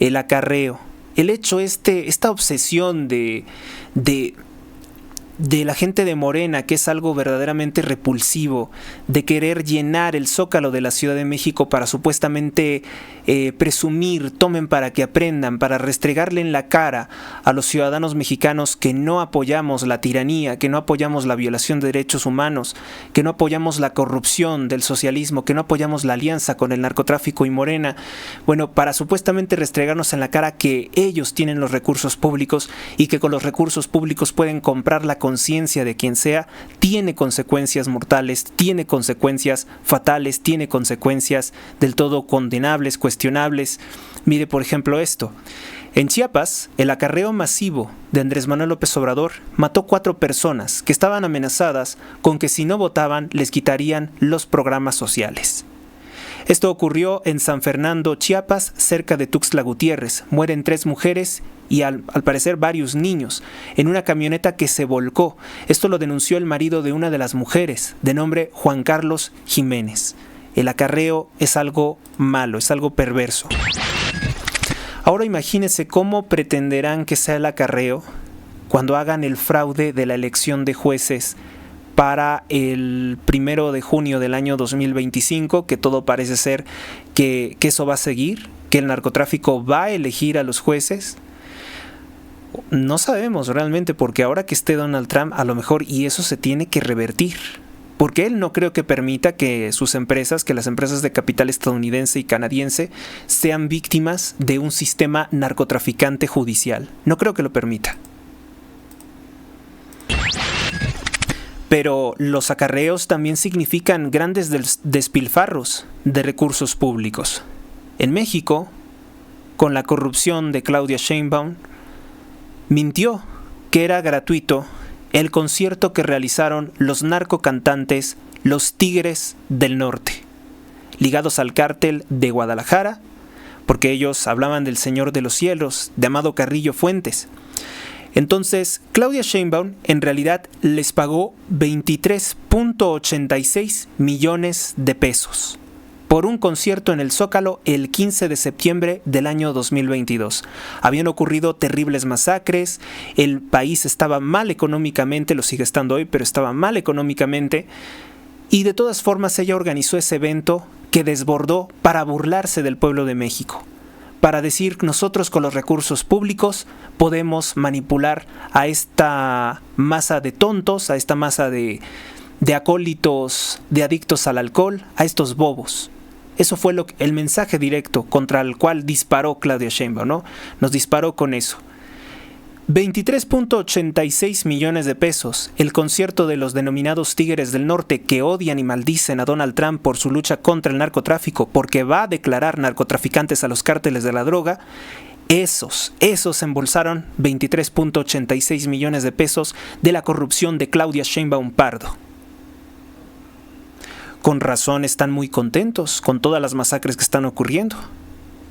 El acarreo, el hecho esta obsesión de la gente de Morena, que es algo verdaderamente repulsivo, de querer llenar el zócalo de la Ciudad de México para supuestamente presumir, tomen para que aprendan, para restregarle en la cara a los ciudadanos mexicanos que no apoyamos la tiranía, que no apoyamos la violación de derechos humanos, que no apoyamos la corrupción del socialismo, que no apoyamos la alianza con el narcotráfico y Morena. Bueno, para supuestamente restregarnos en la cara que ellos tienen los recursos públicos y que con los recursos públicos pueden comprar la conciencia de quien sea, tiene consecuencias mortales, tiene consecuencias fatales, tiene consecuencias del todo condenables, cuestionables. Mire, por ejemplo, esto. En Chiapas, el acarreo masivo de Andrés Manuel López Obrador mató 4 personas que estaban amenazadas con que si no votaban les quitarían los programas sociales. Esto ocurrió en San Fernando, Chiapas, cerca de Tuxtla Gutiérrez. Mueren 3 mujeres y al parecer varios niños en una camioneta que se volcó. Esto lo denunció el marido de una de las mujeres, de nombre Juan Carlos Jiménez. El acarreo es algo malo, es algo perverso. Ahora imagínense cómo pretenderán que sea el acarreo cuando hagan el fraude de la elección de jueces para el 1 de junio del año 2025, que todo parece ser que eso va a seguir, que el narcotráfico va a elegir a los jueces. No sabemos realmente, porque ahora que esté Donald Trump, a lo mejor y eso se tiene que revertir. Porque él no creo que permita que sus empresas, que las empresas de capital estadounidense y canadiense, sean víctimas de un sistema narcotraficante judicial. No creo que lo permita. Pero los acarreos también significan grandes despilfarros de recursos públicos. En México, con la corrupción de Claudia Sheinbaum, mintió que era gratuito el concierto que realizaron los narcocantantes Los Tigres del Norte, ligados al cártel de Guadalajara, porque ellos hablaban del Señor de los Cielos, de Amado Carrillo Fuentes. Entonces, Claudia Sheinbaum en realidad les pagó 23.86 millones de pesos por un concierto en el Zócalo el 15 de septiembre del año 2022. Habían ocurrido terribles masacres, el país estaba mal económicamente, lo sigue estando hoy, pero estaba mal económicamente, y de todas formas ella organizó ese evento que desbordó para burlarse del pueblo de México, para decir nosotros con los recursos públicos podemos manipular a esta masa de tontos, a esta masa de acólitos, de adictos al alcohol, a estos bobos. Eso fue el mensaje directo contra el cual disparó Claudia Sheinbaum, ¿no? Nos disparó con eso. 23.86 millones de pesos, el concierto de los denominados Tigres del Norte que odian y maldicen a Donald Trump por su lucha contra el narcotráfico, porque va a declarar narcotraficantes a los cárteles de la droga. Esos embolsaron 23.86 millones de pesos de la corrupción de Claudia Sheinbaum Pardo. Con razón están muy contentos con todas las masacres que están ocurriendo.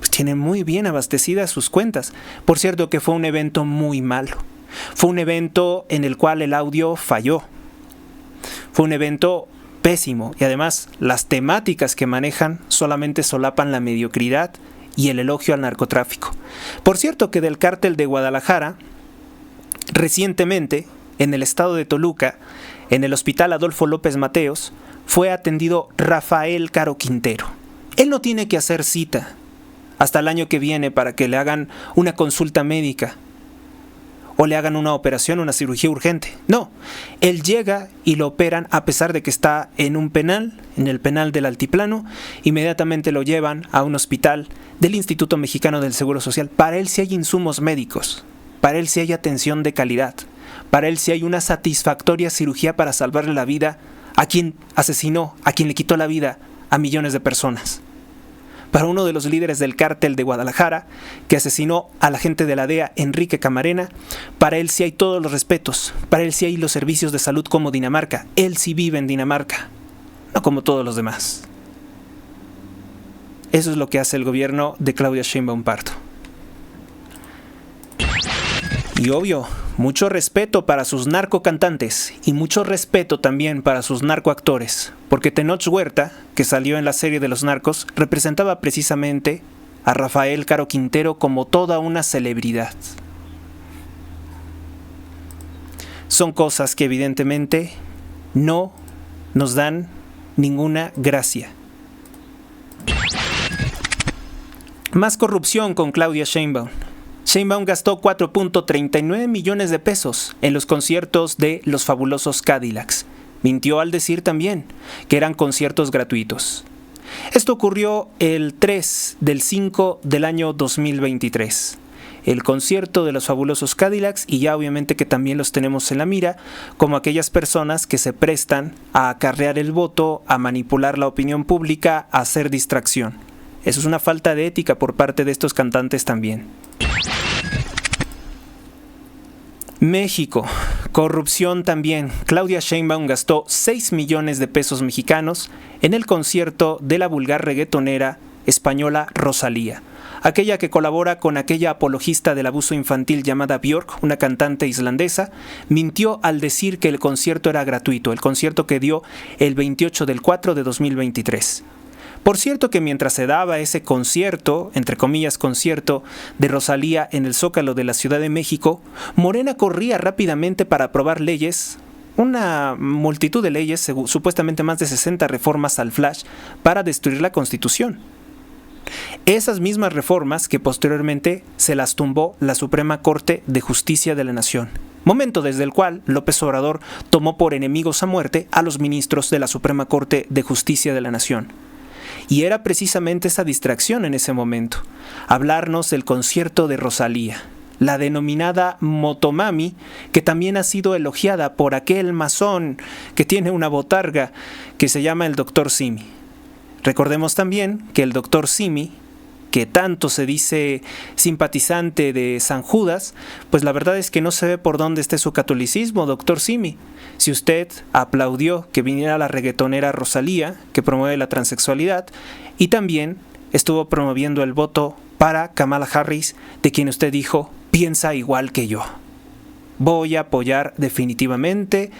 Pues tienen muy bien abastecidas sus cuentas. Por cierto que fue un evento muy malo. Fue un evento en el cual el audio falló. Fue un evento pésimo y además las temáticas que manejan solamente solapan la mediocridad y el elogio al narcotráfico. Por cierto que del cártel de Guadalajara, recientemente, en el estado de Toluca, en el hospital Adolfo López Mateos, fue atendido Rafael Caro Quintero. Él no tiene que hacer cita hasta el año que viene para que le hagan una consulta médica o le hagan una operación, una cirugía urgente. No, él llega y lo operan a pesar de que está en un penal, en el penal del Altiplano, inmediatamente lo llevan a un hospital del Instituto Mexicano del Seguro Social. Para él sí hay insumos médicos, para él sí hay atención de calidad, para él sí hay una satisfactoria cirugía para salvarle la vida a quien asesinó, a quien le quitó la vida a millones de personas. Para uno de los líderes del cártel de Guadalajara, que asesinó a la gente de la DEA, Enrique Camarena, para él sí hay todos los respetos, para él sí hay los servicios de salud como Dinamarca, él sí vive en Dinamarca, no como todos los demás. Eso es lo que hace el gobierno de Claudia Sheinbaum Pardo. Y obvio, mucho respeto para sus narcocantantes y mucho respeto también para sus narcoactores, porque Tenoch Huerta, que salió en la serie de los narcos, representaba precisamente a Rafael Caro Quintero como toda una celebridad. Son cosas que evidentemente no nos dan ninguna gracia. Más corrupción con Claudia Sheinbaum. Sheinbaum gastó 4.39 millones de pesos en los conciertos de Los Fabulosos Cadillacs. Mintió al decir también que eran conciertos gratuitos. Esto ocurrió el 3 del 5 del año 2023. El concierto de Los Fabulosos Cadillacs, y ya obviamente que también los tenemos en la mira, como aquellas personas que se prestan a acarrear el voto, a manipular la opinión pública, a hacer distracción. Eso es una falta de ética por parte de estos cantantes también. México, corrupción también. Claudia Sheinbaum gastó 6 millones de pesos mexicanos en el concierto de la vulgar reggaetonera española Rosalía, aquella que colabora con aquella apologista del abuso infantil llamada Björk, una cantante islandesa. Mintió al decir que el concierto era gratuito, el concierto que dio el 28 del 4 de 2023. Por cierto que mientras se daba ese concierto, entre comillas concierto, de Rosalía en el Zócalo de la Ciudad de México, Morena corría rápidamente para aprobar leyes, una multitud de leyes, supuestamente más de 60 reformas al flash, para destruir la Constitución. Esas mismas reformas que posteriormente se las tumbó la Suprema Corte de Justicia de la Nación, momento desde el cual López Obrador tomó por enemigos a muerte a los ministros de la Suprema Corte de Justicia de la Nación. Y era precisamente esa distracción en ese momento, hablarnos del concierto de Rosalía, la denominada Motomami, que también ha sido elogiada por aquel masón que tiene una botarga que se llama el Dr. Simi. Recordemos también que el Dr. Simi, que tanto se dice simpatizante de San Judas, pues la verdad es que no se ve por dónde esté su catolicismo, Dr. Simi. Si usted aplaudió que viniera la reggaetonera Rosalía, que promueve la transexualidad, y también estuvo promoviendo el voto para Kamala Harris, de quien usted dijo, piensa igual que yo. Voy a apoyar definitivamente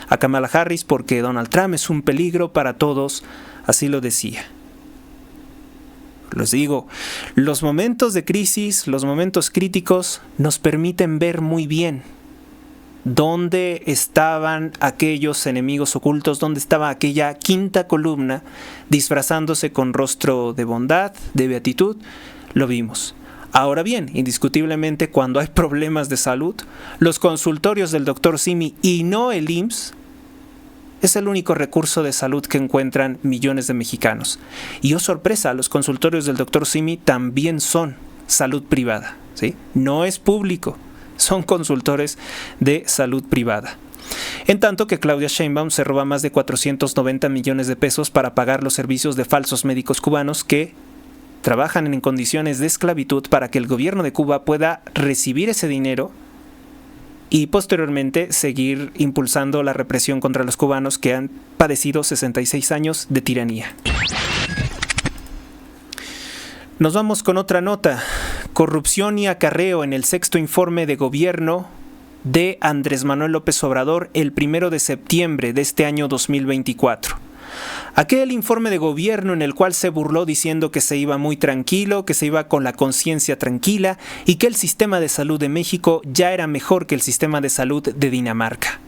a Kamala Harris porque Donald Trump es un peligro para todos, así lo decía. Les digo, los momentos de crisis, los momentos críticos nos permiten ver muy bien dónde estaban aquellos enemigos ocultos, dónde estaba aquella quinta columna disfrazándose con rostro de bondad, de beatitud, lo vimos. Ahora bien, indiscutiblemente cuando hay problemas de salud, los consultorios del Dr. Simi y no el IMSS Es el único recurso de salud que encuentran millones de mexicanos. Y oh sorpresa, los consultorios del Dr. Simi también son salud privada, ¿sí? No es público, son consultores de salud privada. En tanto que Claudia Sheinbaum se roba más de 490 millones de pesos para pagar los servicios de falsos médicos cubanos que trabajan en condiciones de esclavitud para que el gobierno de Cuba pueda recibir ese dinero y posteriormente seguir impulsando la represión contra los cubanos que han padecido 66 años de tiranía. Nos vamos con otra nota. Corrupción y acarreo en el sexto informe de gobierno de Andrés Manuel López Obrador el 1 de septiembre de este año 2024. Aquel informe de gobierno en el cual se burló diciendo que se iba muy tranquilo, que se iba con la conciencia tranquila y que el sistema de salud de México ya era mejor que el sistema de salud de Dinamarca.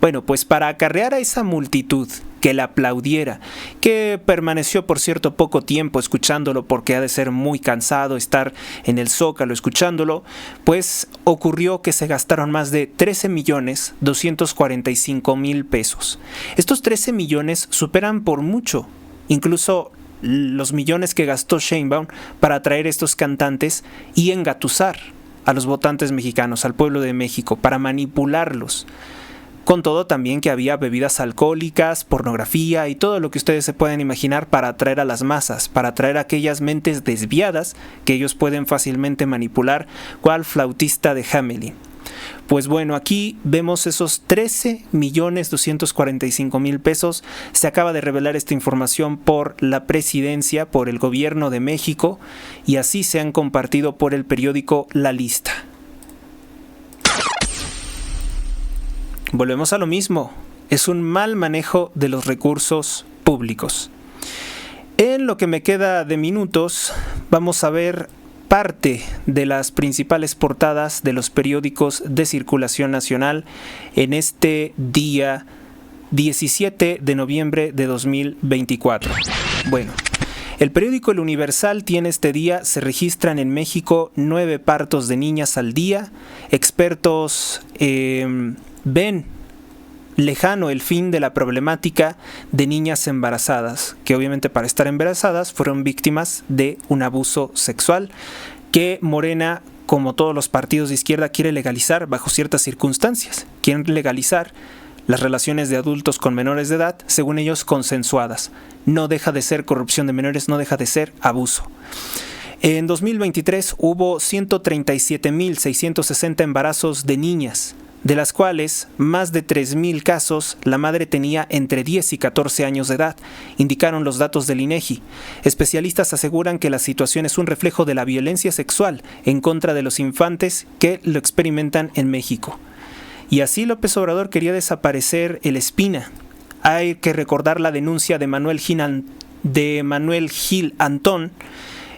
Bueno, pues para acarrear a esa multitud que la aplaudiera, que permaneció por cierto poco tiempo escuchándolo porque ha de ser muy cansado estar en el Zócalo escuchándolo, pues ocurrió que se gastaron más de 13,245,000 pesos. Estos 13 millones superan por mucho, incluso los millones que gastó Sheinbaum para atraer estos cantantes y engatusar a los votantes mexicanos, al pueblo de México, para manipularlos. Con todo también que había bebidas alcohólicas, pornografía y todo lo que ustedes se pueden imaginar para atraer a las masas, para atraer a aquellas mentes desviadas que ellos pueden fácilmente manipular, cual flautista de Hamelin. Pues bueno, aquí vemos esos 13,245,000 pesos. Se acaba de revelar esta información por la presidencia, por el gobierno de México, y así se han compartido por el periódico La Lista. Volvemos a lo mismo, es un mal manejo de los recursos públicos. En lo que me queda de minutos, vamos a ver parte de las principales portadas de los periódicos de circulación nacional en este día 17 de noviembre de 2024. Bueno, el periódico El Universal tiene este día, se registran en México 9 partos de niñas al día. Expertos ven lejano el fin de la problemática de niñas embarazadas, que obviamente para estar embarazadas fueron víctimas de un abuso sexual que Morena, como todos los partidos de izquierda, quiere legalizar bajo ciertas circunstancias. Quieren legalizar las relaciones de adultos con menores de edad, según ellos consensuadas. No deja de ser corrupción de menores, no deja de ser abuso. En 2023 hubo 137,660 embarazos de niñas, de las cuales más de 3,000 casos la madre tenía entre 10 y 14 años de edad, indicaron los datos del INEGI. Especialistas aseguran que la situación es un reflejo de la violencia sexual en contra de los infantes que lo experimentan en México. Y así López Obrador quería desaparecer el Espina. Hay que recordar la denuncia de Manuel Gil Antón,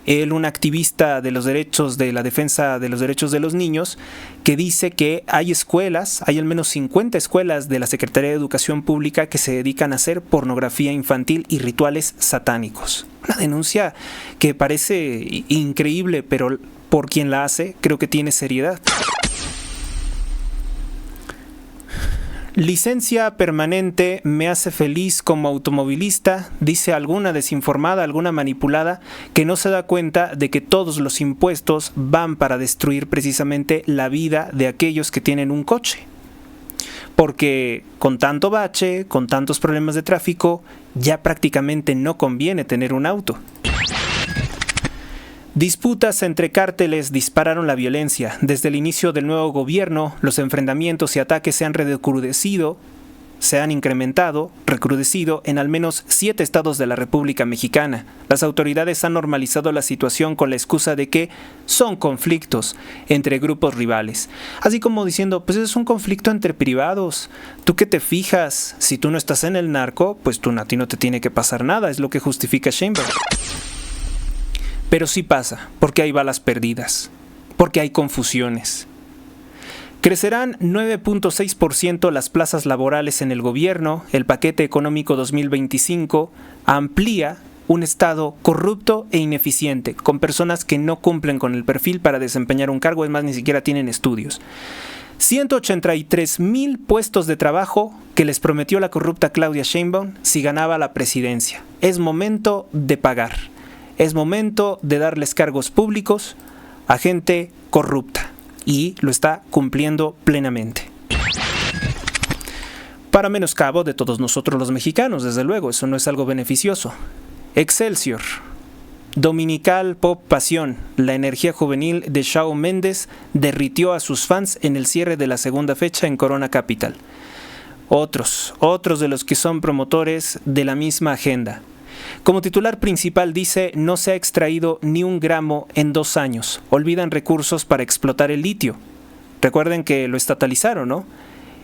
él, un activista de los derechos, de la defensa de los derechos de los niños, que dice que hay escuelas, hay al menos 50 escuelas de la Secretaría de Educación Pública que se dedican a hacer pornografía infantil y rituales satánicos. Una denuncia que parece increíble, pero por quien la hace, creo que tiene seriedad. Licencia permanente me hace feliz como automovilista, dice alguna desinformada, alguna manipulada, que no se da cuenta de que todos los impuestos van para destruir precisamente la vida de aquellos que tienen un coche. Porque con tanto bache, con tantos problemas de tráfico, ya prácticamente no conviene tener un auto. Disputas entre cárteles dispararon la violencia. Desde el inicio del nuevo gobierno, los enfrentamientos y ataques se han recrudecido en al menos 7 estados de la República Mexicana. Las autoridades han normalizado la situación con la excusa de que son conflictos entre grupos rivales. Así como diciendo, pues es un conflicto entre privados. ¿Tú qué te fijas? Si tú no estás en el narco, pues a ti no te tiene que pasar nada, es lo que justifica Sheinbaum. Pero sí pasa, porque hay balas perdidas, porque hay confusiones. Crecerán 9.6% las plazas laborales en el gobierno. El paquete económico 2025 amplía un Estado corrupto e ineficiente, con personas que no cumplen con el perfil para desempeñar un cargo, es más, ni siquiera tienen estudios. 183,000 puestos de trabajo que les prometió la corrupta Claudia Sheinbaum si ganaba la presidencia. Es momento de pagar. Es momento de darles cargos públicos a gente corrupta. Y lo está cumpliendo plenamente. Para menoscabo de todos nosotros los mexicanos, desde luego, eso no es algo beneficioso. Excelsior. Dominical Pop Pasión, la energía juvenil de Shawn Mendes derritió a sus fans en el cierre de la segunda fecha en Corona Capital. Otros de los que son promotores de la misma agenda. Como titular principal dice, no se ha extraído ni un gramo en 2 años. Olvidan recursos para explotar el litio. Recuerden que lo estatalizaron, ¿no?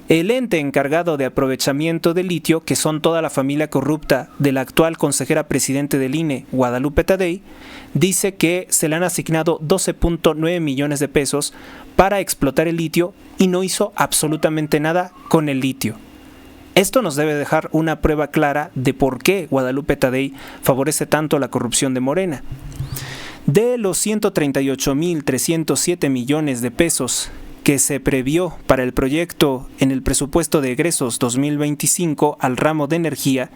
El ente encargado de aprovechamiento del litio, que son toda la familia corrupta de la actual consejera presidente del INE, Guadalupe Tadei, dice que se le han asignado 12.9 millones de pesos para explotar el litio y no hizo absolutamente nada con el litio. Esto nos debe dejar una prueba clara de por qué Guadalupe Tadei favorece tanto la corrupción de Morena. De los 138.307 millones de pesos que se previó para el proyecto en el presupuesto de egresos 2025 al ramo de energía,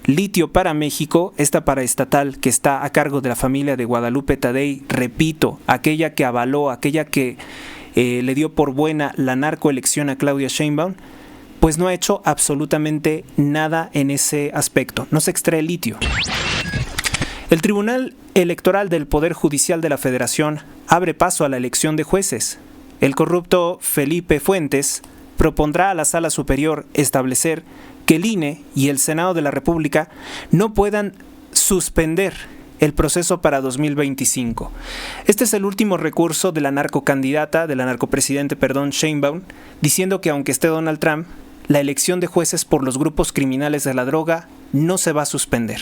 Litio para México, esta paraestatal que está a cargo de la familia de Guadalupe Tadei, repito, aquella que avaló, aquella que le dio por buena la narcoelección a Claudia Sheinbaum, pues no ha hecho absolutamente nada en ese aspecto, no se extrae litio. El Tribunal Electoral del Poder Judicial de la Federación abre paso a la elección de jueces. El corrupto Felipe Fuentes propondrá a la Sala Superior establecer que el INE y el Senado de la República no puedan suspender el proceso para 2025. Este es el último recurso de la narcopresidente Sheinbaum, diciendo que aunque esté Donald Trump, la elección de jueces por los grupos criminales de la droga no se va a suspender.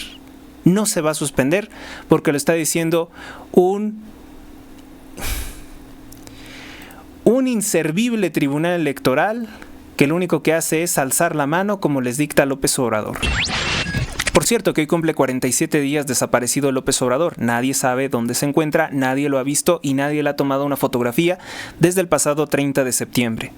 No se va a suspender porque lo está diciendo un inservible tribunal electoral que lo único que hace es alzar la mano como les dicta López Obrador. Por cierto que hoy cumple 47 días desaparecido López Obrador. Nadie sabe dónde se encuentra, nadie lo ha visto y nadie le ha tomado una fotografía desde el pasado 30 de septiembre.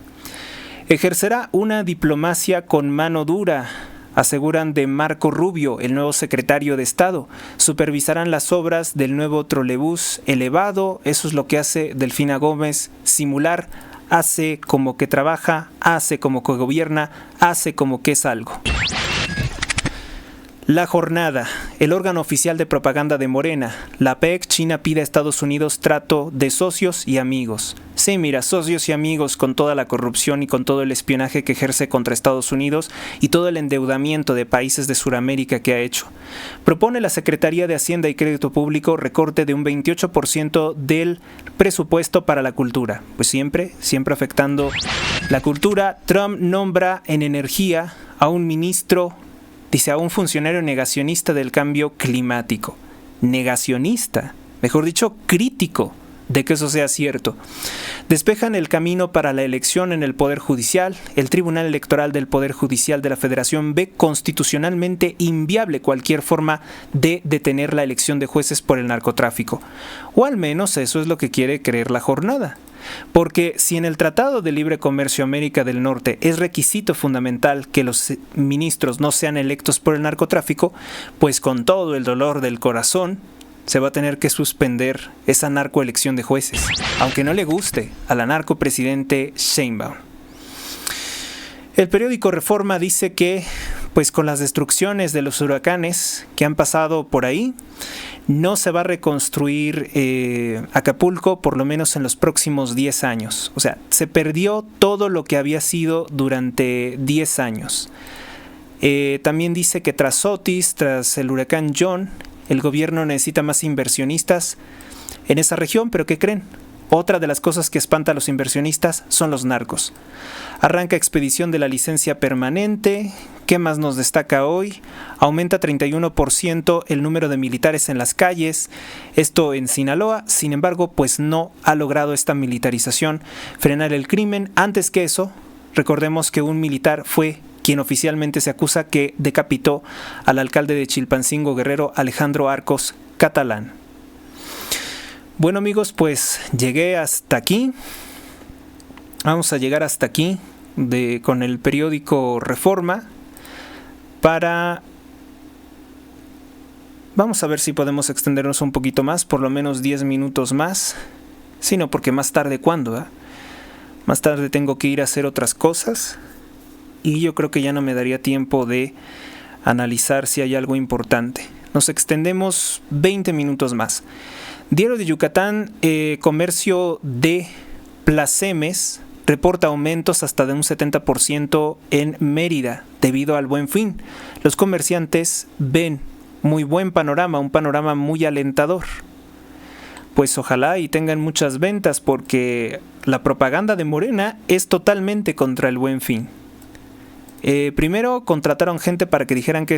Ejercerá una diplomacia con mano dura, aseguran de Marco Rubio, el nuevo secretario de Estado. Supervisarán las obras del nuevo trolebús elevado. Eso es lo que hace Delfina Gómez, simular. Hace como que trabaja, hace como que gobierna, hace como que es algo. La Jornada, el órgano oficial de propaganda de Morena. La PEC, China pide a Estados Unidos trato de socios y amigos. Sí, mira, socios y amigos con toda la corrupción y con todo el espionaje que ejerce contra Estados Unidos y todo el endeudamiento de países de Sudamérica que ha hecho. Propone la Secretaría de Hacienda y Crédito Público recorte de un 28% del presupuesto para la cultura. Pues siempre afectando la cultura. Trump nombra en energía a un ministro, dice, a un funcionario negacionista del cambio climático. Negacionista, mejor dicho, crítico de que eso sea cierto. Despejan el camino para la elección en el Poder Judicial. El Tribunal Electoral del Poder Judicial de la Federación ve constitucionalmente inviable cualquier forma de detener la elección de jueces por el narcotráfico. O al menos eso es lo que quiere creer la Jornada. Porque si en el Tratado de Libre Comercio América del Norte es requisito fundamental que los ministros no sean electos por el narcotráfico, pues con todo el dolor del corazón se va a tener que suspender esa narcoelección de jueces, aunque no le guste a la narcopresidente Sheinbaum. El periódico Reforma dice que, pues con las destrucciones de los huracanes que han pasado por ahí, no se va a reconstruir Acapulco por lo menos en los próximos 10 años. O sea, se perdió todo lo que había sido durante 10 años. También dice que tras Otis, tras el huracán John, el gobierno necesita más inversionistas en esa región, pero ¿qué creen? Otra de las cosas que espanta a los inversionistas son los narcos. Arranca expedición de la licencia permanente. ¿Qué más nos destaca hoy? Aumenta 31% el número de militares en las calles. Esto en Sinaloa. Sin embargo, pues no ha logrado esta militarización frenar el crimen. Antes que eso, recordemos que un militar fue quien oficialmente se acusa que decapitó al alcalde de Chilpancingo Guerrero, Alejandro Arcos Catalán. Bueno amigos, pues llegué hasta aquí. Vamos a llegar hasta aquí con el periódico Reforma para... Vamos a ver si podemos extendernos un poquito más, por lo menos 10 minutos más. Sí, no, porque más tarde, ¿cuándo? Más tarde tengo que ir a hacer otras cosas y yo creo que ya no me daría tiempo de analizar si hay algo importante. Nos extendemos 20 minutos más. Diario de Yucatán, comercio de Placemes reporta aumentos hasta de un 70% en Mérida debido al Buen Fin. Los comerciantes ven muy buen panorama, un panorama muy alentador. Pues ojalá y tengan muchas ventas porque la propaganda de Morena es totalmente contra el Buen Fin. Primero contrataron gente para que dijeran que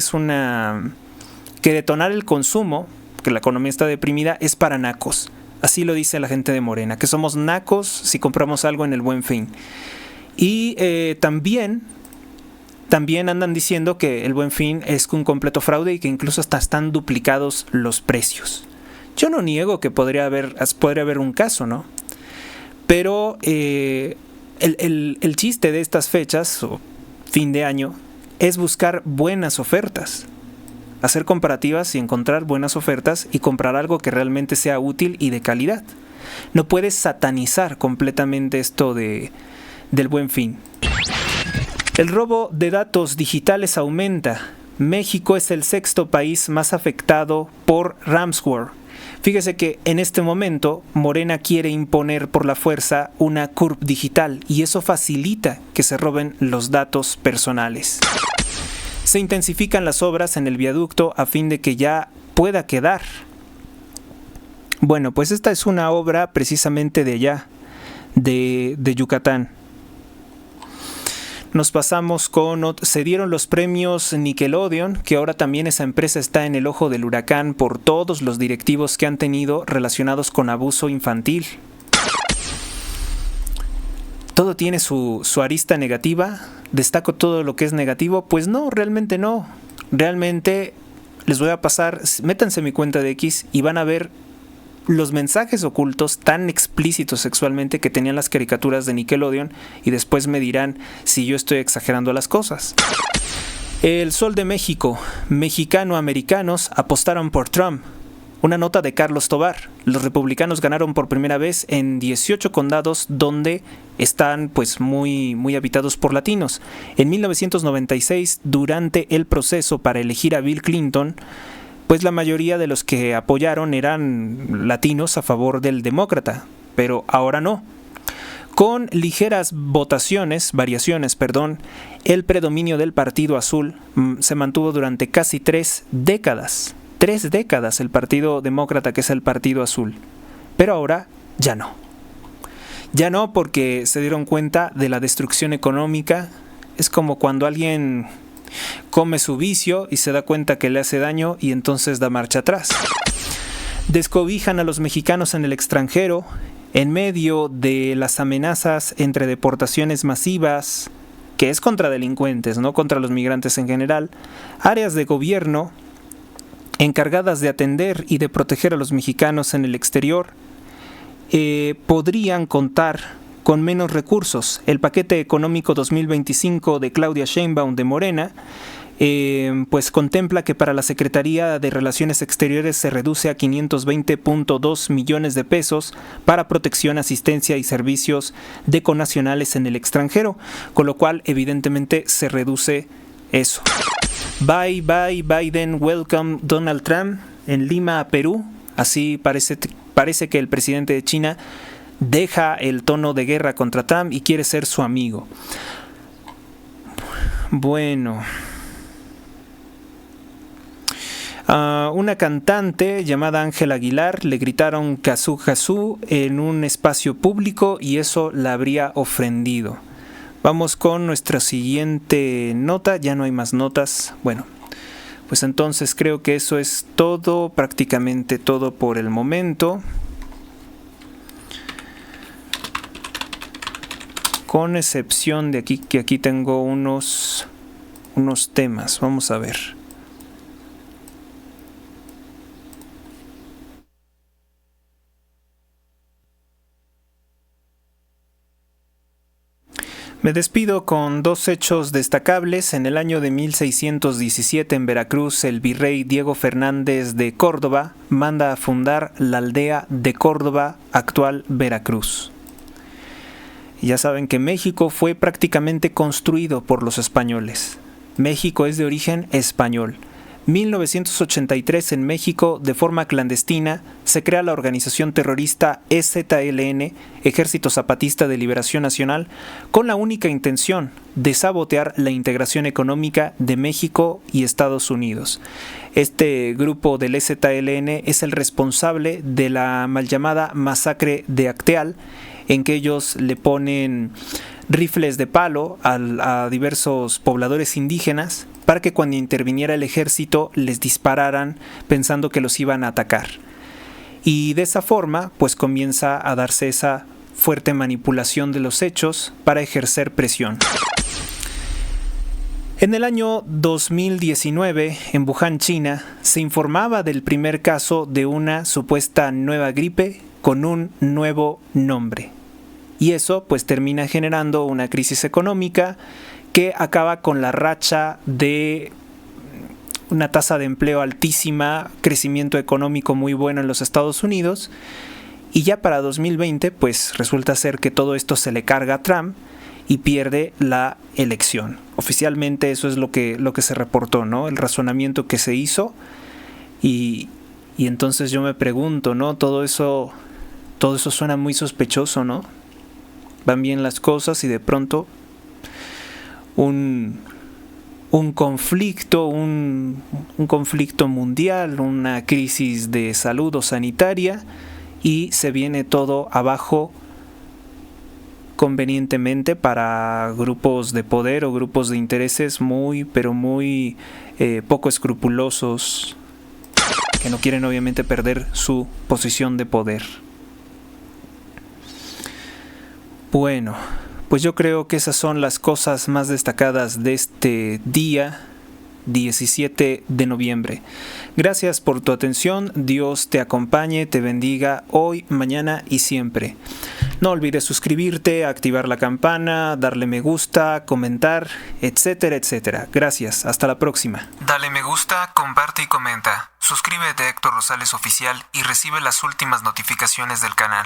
que detonar el consumo, que la economía está deprimida, es para nacos. Así lo dice la gente de Morena, que somos nacos si compramos algo en el Buen Fin. Y también andan diciendo que el Buen Fin es un completo fraude y que incluso hasta están duplicados los precios. Yo no niego que podría haber un caso, ¿no? Pero el chiste de estas fechas, o fin de año, es buscar buenas ofertas. Hacer comparativas y encontrar buenas ofertas y comprar algo que realmente sea útil y de calidad. No puedes satanizar completamente esto del Buen Fin. El robo de datos digitales aumenta. México es el 6º país más afectado por ransomware. Fíjese que en este momento Morena quiere imponer por la fuerza una CURP digital y eso facilita que se roben los datos personales. Se intensifican las obras en el viaducto a fin de que ya pueda quedar. Bueno, pues esta es una obra precisamente de allá, de Yucatán. Nos pasamos se dieron los premios Nickelodeon, que ahora también esa empresa está en el ojo del huracán por todos los directivos que han tenido relacionados con abuso infantil. ¿Todo tiene su arista negativa? ¿Destaco todo lo que es negativo? Pues no, realmente no. Realmente les voy a pasar, métanse en mi cuenta de X y van a ver los mensajes ocultos tan explícitos sexualmente que tenían las caricaturas de Nickelodeon y después me dirán si yo estoy exagerando las cosas. El Sol de México, mexicano-americanos apostaron por Trump. Una nota de Carlos Tobar. Los republicanos ganaron por primera vez en 18 condados donde están pues muy habitados por latinos. En 1996, durante el proceso para elegir a Bill Clinton, pues la mayoría de los que apoyaron eran latinos a favor del demócrata, pero ahora no. Con ligeras variaciones, el predominio del Partido Azul se mantuvo durante casi 3 décadas. 3 décadas el Partido Demócrata, que es el Partido Azul. Pero ahora ya no. Ya no, porque se dieron cuenta de la destrucción económica. Es como cuando alguien come su vicio y se da cuenta que le hace daño y entonces da marcha atrás. Descobijan a los mexicanos en el extranjero en medio de las amenazas entre deportaciones masivas, que es contra delincuentes, no contra los migrantes en general. Áreas de gobierno encargadas de atender y de proteger a los mexicanos en el exterior podrían contar con menos recursos. El paquete económico 2025 de Claudia Sheinbaum de Morena pues contempla que para la Secretaría de Relaciones Exteriores se reduce a 520.2 millones de pesos para protección, asistencia y servicios de connacionales en el extranjero, con lo cual evidentemente se reduce eso. Bye, bye, Biden, welcome Donald Trump en Lima, Perú. Así parece que el presidente de China deja el tono de guerra contra Trump y quiere ser su amigo. Bueno. Una cantante llamada Ángela Aguilar le gritaron Cazú Cazú en un espacio público y eso la habría ofendido. Vamos con nuestra siguiente nota. Ya no hay más notas. Bueno, pues entonces creo que eso es todo, prácticamente todo por el momento. Con excepción de aquí, que aquí tengo unos temas. Vamos a ver. Me despido con dos hechos destacables. En el año de 1617 en Veracruz, el virrey Diego Fernández de Córdoba manda a fundar la aldea de Córdoba, actual Veracruz. Ya saben que México fue prácticamente construido por los españoles. México es de origen español. 1983 en México, de forma clandestina, se crea la organización terrorista EZLN, Ejército Zapatista de Liberación Nacional, con la única intención de sabotear la integración económica de México y Estados Unidos. Este grupo del EZLN es el responsable de la mal llamada masacre de Acteal, en que ellos le ponen rifles de palo a diversos pobladores indígenas para que cuando interviniera el ejército les dispararan pensando que los iban a atacar. Y de esa forma, pues comienza a darse esa fuerte manipulación de los hechos para ejercer presión. En el año 2019, en Wuhan, China, se informaba del primer caso de una supuesta nueva gripe con un nuevo nombre. Y eso pues termina generando una crisis económica que acaba con la racha de una tasa de empleo altísima, crecimiento económico muy bueno en los Estados Unidos. Y ya para 2020 pues resulta ser que todo esto se le carga a Trump y pierde la elección. Oficialmente eso es lo que se reportó, ¿no? El razonamiento que se hizo. Y entonces yo me pregunto, ¿no? Todo eso suena muy sospechoso, ¿no? Van bien las cosas y de pronto un conflicto mundial, una crisis de salud o sanitaria, y se viene todo abajo convenientemente para grupos de poder o grupos de intereses muy poco escrupulosos, que no quieren obviamente perder su posición de poder. Bueno, pues yo creo que esas son las cosas más destacadas de este día 17 de noviembre. Gracias por tu atención. Dios te acompañe, te bendiga hoy, mañana y siempre. No olvides suscribirte, activar la campana, darle me gusta, comentar, etcétera, etcétera. Gracias, hasta la próxima. Dale me gusta, comparte y comenta. Suscríbete a Héctor Rosales Oficial y recibe las últimas notificaciones del canal.